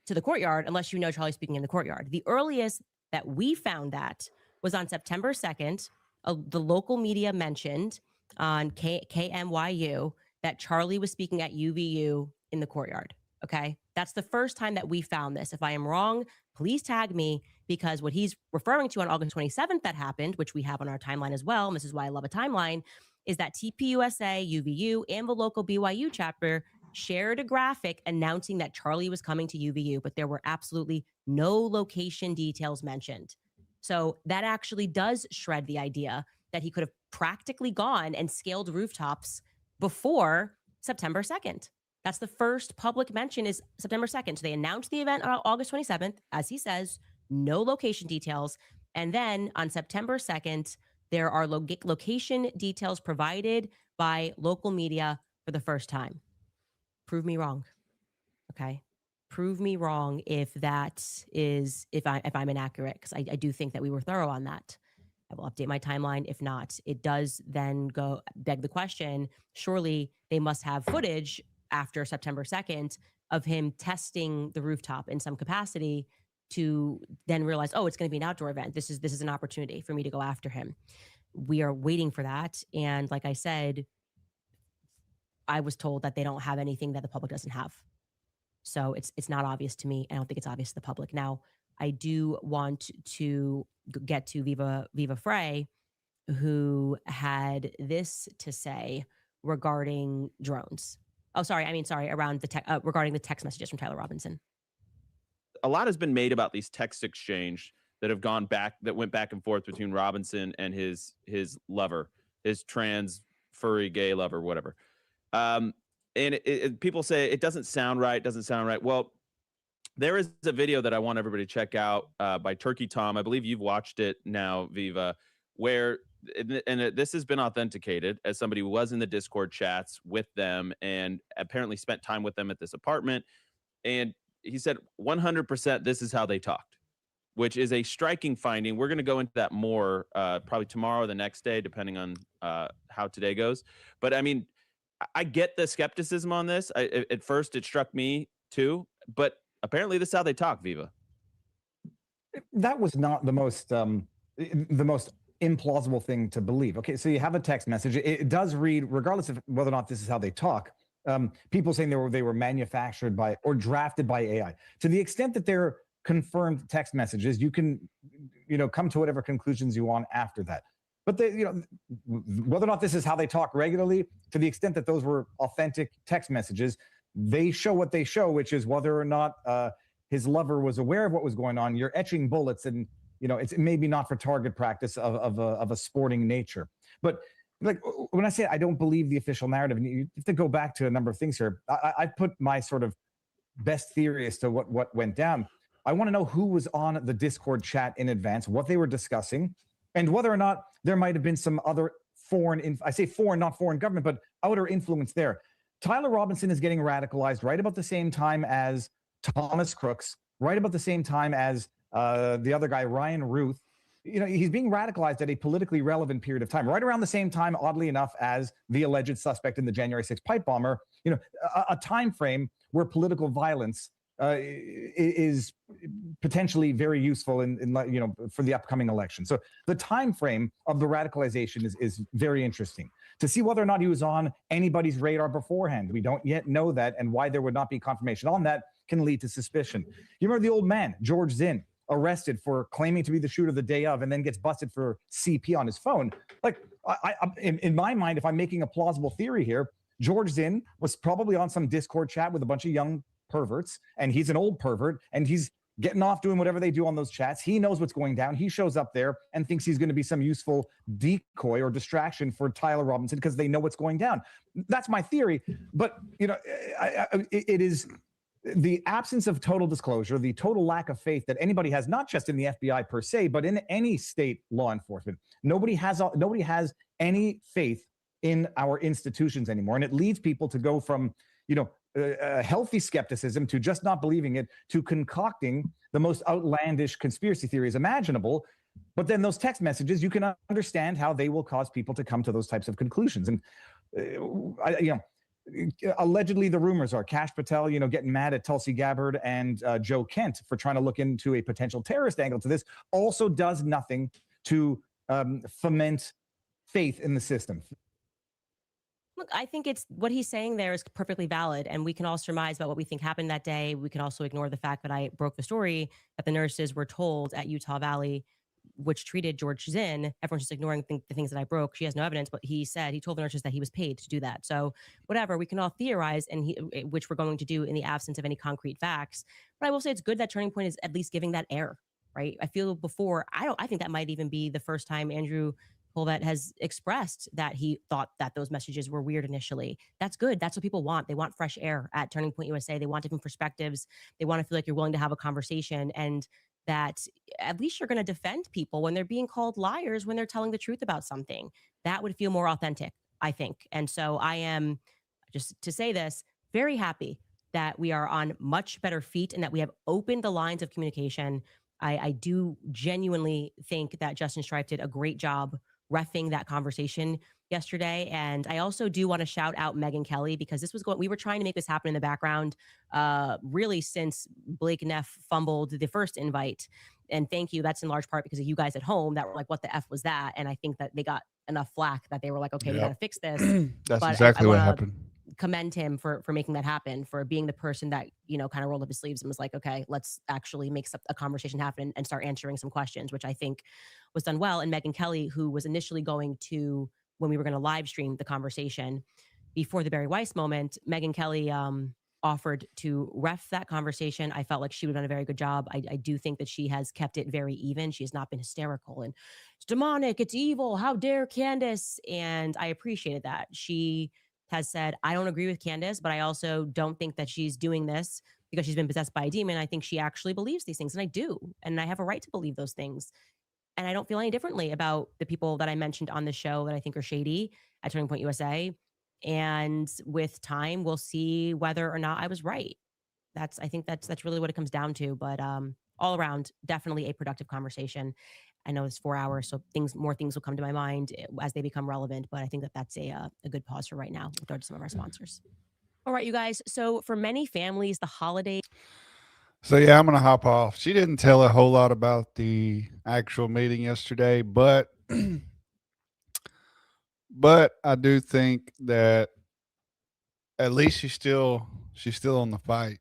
to the courtyard unless you know Charlie's speaking in the courtyard. The earliest that we found that was on September 2nd. The local media mentioned on KMYU that Charlie was speaking at UVU in the courtyard. Okay. That's the first time that we found this. If I am wrong, please tag me, because what he's referring to on August 27th that happened, which we have on our timeline as well, and this is why I love a timeline, is that TPUSA, UVU, and the local BYU chapter shared a graphic announcing that Charlie was coming to UVU, but there were absolutely no location details mentioned. So that actually does shred the idea that he could have practically gone and scaled rooftops before September 2nd. That's the first public mention, is September 2nd. So they announced the event on August 27th, as he says, no location details. And then on September 2nd, there are location details provided by local media for the first time. Prove me wrong. Okay. Prove me wrong if I'm inaccurate, because I do think that we were thorough on that. I will update my timeline. If not, it does then beg the question, surely they must have footage after September 2nd of him testing the rooftop in some capacity to then realize, oh, it's going to be an outdoor event. This is an opportunity for me to go after him. We are waiting for that. And like I said, I was told that they don't have anything that the public doesn't have. So it's not obvious to me. I don't think it's obvious to the public. Now, I do want to get to Viva Frey, who had this to say regarding drones. Regarding the text messages from Tyler Robinson. A lot has been made about these text exchange that went back and forth between Robinson and his lover, his trans furry gay lover, whatever. And people say it doesn't sound right. Well, there is a video that I want everybody to check out by Turkey Tom. I believe you've watched it now, Viva, where, and this has been authenticated as somebody who was in the Discord chats with them and apparently spent time with them at this apartment. And he said 100% this is how they talked, which is a striking finding. We're going to go into that more probably tomorrow or the next day, depending on how today goes. But I mean, I get the skepticism on this. At first, it struck me too, but apparently this is how they talk, Viva. That was not the most implausible thing to believe. Okay, so you have a text message. It does read, regardless of whether or not this is how they talk, people saying they were manufactured by or drafted by AI. To the extent that they're confirmed text messages. You can, come to whatever conclusions you want after that. But whether or not this is how they talk regularly, to the extent that those were authentic text messages, they show what they show, which is whether or not his lover was aware of what was going on. You're etching bullets, and it's maybe not for target practice of a sporting nature. But like when I say I don't believe the official narrative, and you have to go back to a number of things here. I put my sort of best theory as to what went down. I want to know who was on the Discord chat in advance, what they were discussing, and whether or not there might have been some other I say foreign, not foreign government, but outer influence there. Tyler Robinson is getting radicalized right about the same time as Thomas Crooks, right about the same time as the other guy, Ryan Ruth. He's being radicalized at a politically relevant period of time, right around the same time, oddly enough, as the alleged suspect in the January 6th pipe bomber. A time frame where political violence is potentially very useful in for the upcoming election. So the time frame of the radicalization is very interesting. To see whether or not he was on anybody's radar beforehand, we don't yet know that, and why there would not be confirmation on that can lead to suspicion. You remember the old man, George Zinn, arrested for claiming to be the shooter the day of, and then gets busted for CP on his phone. Like, in my mind, if I'm making a plausible theory here, George Zinn was probably on some Discord chat with a bunch of young perverts, and he's an old pervert, and he's getting off doing whatever they do on those chats. He knows what's going down. He shows up there and thinks he's going to be some useful decoy or distraction for Tyler Robinson because they know what's going down. That's my theory. But, it is the absence of total disclosure, the total lack of faith that anybody has, not just in the FBI per se, but in any state law enforcement. Nobody has any faith in our institutions anymore. And it leads people to go from, a healthy skepticism to just not believing it, to concocting the most outlandish conspiracy theories imaginable. But then those text messages, you can understand how they will cause people to come to those types of conclusions. And, allegedly the rumors are Kash Patel, getting mad at Tulsi Gabbard and Joe Kent for trying to look into a potential terrorist angle to this, also does nothing to foment faith in the system. Look, I think it's what he's saying there is perfectly valid, and we can all surmise about what we think happened that day. We can also ignore the fact that I broke the story that the nurses were told at Utah Valley, which treated George Zinn. Everyone's just ignoring the things that I broke. She has no evidence, but he told the nurses that he was paid to do that. So whatever, we can all theorize, which we're going to do in the absence of any concrete facts. But I will say it's good that Turning Point is at least giving that air, right? I feel before, I think that might even be the first time Andrew Polvet has expressed that he thought that those messages were weird initially. That's good. That's what people want. They want fresh air at Turning Point USA. They want different perspectives. They want to feel like you're willing to have a conversation, and that at least you're going to defend people when they're being called liars when they're telling the truth about something. That would feel more authentic, I think. And so I am, just to say this, very happy that we are on much better feet and that we have opened the lines of communication. I do genuinely think that Justin Strife did a great job reffing that conversation yesterday. And I also do want to shout out Megyn Kelly, because we were trying to make this happen in the background really since Blake Neff fumbled the first invite. And thank you. That's in large part because of you guys at home that were like, what the F was that? And I think that they got enough flack that they were like, okay, we got to fix this. That's but exactly I what wanna happened. commend him for making that happen, for being the person that, kind of rolled up his sleeves and was like, okay, let's actually make a conversation happen and start answering some questions, which I think was done well. And Megyn Kelly, who was initially going to, when we were going to live stream the conversation before the Barry Weiss moment, Megyn Kelly offered to ref that conversation. I felt like she would have done a very good job. I do think that she has kept it very even. She has not been hysterical and it's demonic, it's evil, how dare Candace? And I appreciated that. She has said, I don't agree with Candace, but I also don't think that she's doing this because she's been possessed by a demon. I think she actually believes these things, and I do. And I have a right to believe those things. And I don't feel any differently about the people that I mentioned on the show that I think are shady at Turning Point USA. And with time, we'll see whether or not I was right. I think that's really what it comes down to. But all around, definitely a productive conversation. I know it's 4 hours, so more things will come to my mind as they become relevant. But I think that's a good pause for right now with regard to some of our sponsors. All right, you guys. So for many families, the holiday. So yeah, I'm gonna hop off. She didn't tell a whole lot about the actual meeting yesterday, but I do think that at least she's still on the fight.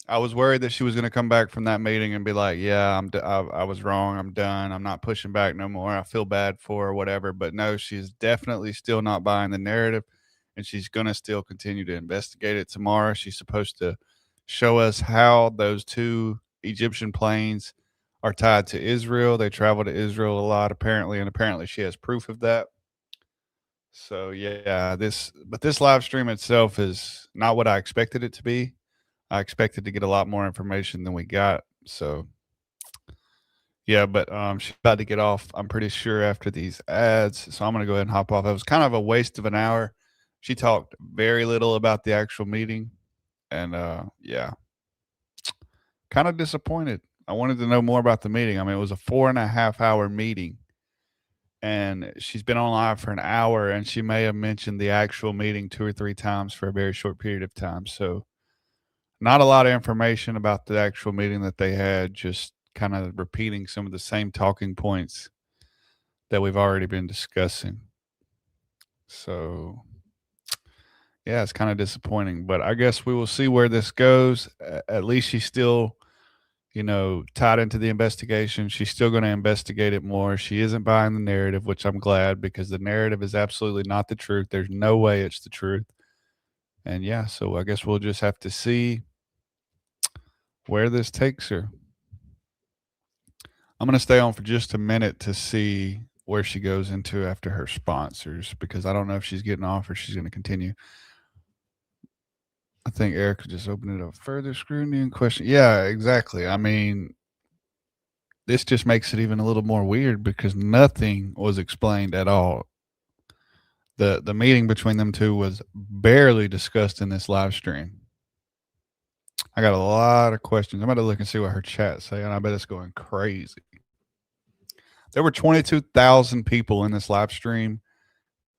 I was worried that she was going to come back from that meeting and be like, "Yeah, I was wrong. I'm done. I'm not pushing back no more. I feel bad for her, whatever." But no, she's definitely still not buying the narrative, and she's going to still continue to investigate it tomorrow. She's supposed to show us how those 2 Egyptian planes are tied to Israel. They travel to Israel a lot, apparently, and apparently she has proof of that. So yeah, this live stream itself is not what I expected it to be. I expected to get a lot more information than we got. So yeah, but she's about to get off, I'm pretty sure, after these ads. So I'm gonna go ahead and hop off. It was kind of a waste of an hour. She talked very little about the actual meeting. And yeah. Kind of disappointed. I wanted to know more about the meeting. I mean, it was a 4.5 hour meeting. And she's been on live for an hour, and she may have mentioned the actual meeting 2 or 3 times for a very short period of time. So not a lot of information about the actual meeting that they had, just kind of repeating some of the same talking points that we've already been discussing. So yeah, it's kind of disappointing, but I guess we will see where this goes. At least she's still, tied into the investigation. She's still going to investigate it more. She isn't buying the narrative, which I'm glad, because the narrative is absolutely not the truth. There's no way it's the truth. And yeah, so I guess we'll just have to see where this takes her. I'm going to stay on for just a minute to see where she goes into after her sponsors, because I don't know if she's getting off or she's going to continue. I think Erica just opened it up further scrutiny and question. Yeah, exactly. I mean, this just makes it even a little more weird because nothing was explained at all. The meeting between them two was barely discussed in this live stream. I got a lot of questions. I'm about to look and see what her chat's saying. I bet it's going crazy. There were 22,000 people in this live stream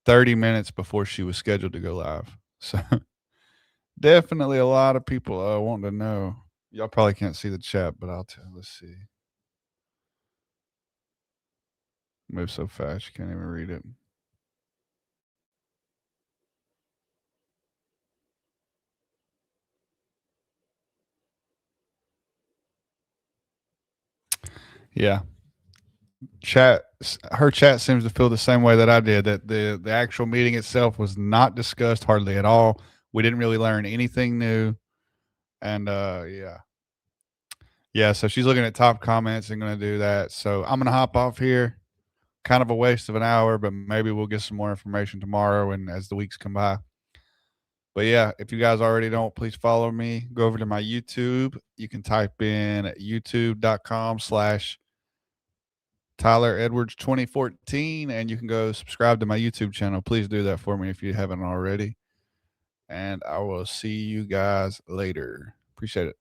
30 minutes before she was scheduled to go live. So definitely a lot of people want to know. Y'all probably can't see the chat, but I'll tell. Let's see. Move so fast you can't even read it. Yeah. Her chat seems to feel the same way that I did, that the actual meeting itself was not discussed hardly at all. We didn't really learn anything new. And yeah, so she's looking at top comments and going to do that. So I'm going to hop off here. Kind of a waste of an hour, but maybe we'll get some more information tomorrow and as the weeks come by. But yeah, if you guys already don't, please follow me. Go over to my YouTube. You can type in youtube.com/Tyler Edwards 2014, and you can go subscribe to my YouTube channel. Please do that for me if you haven't already. And I will see you guys later. Appreciate it.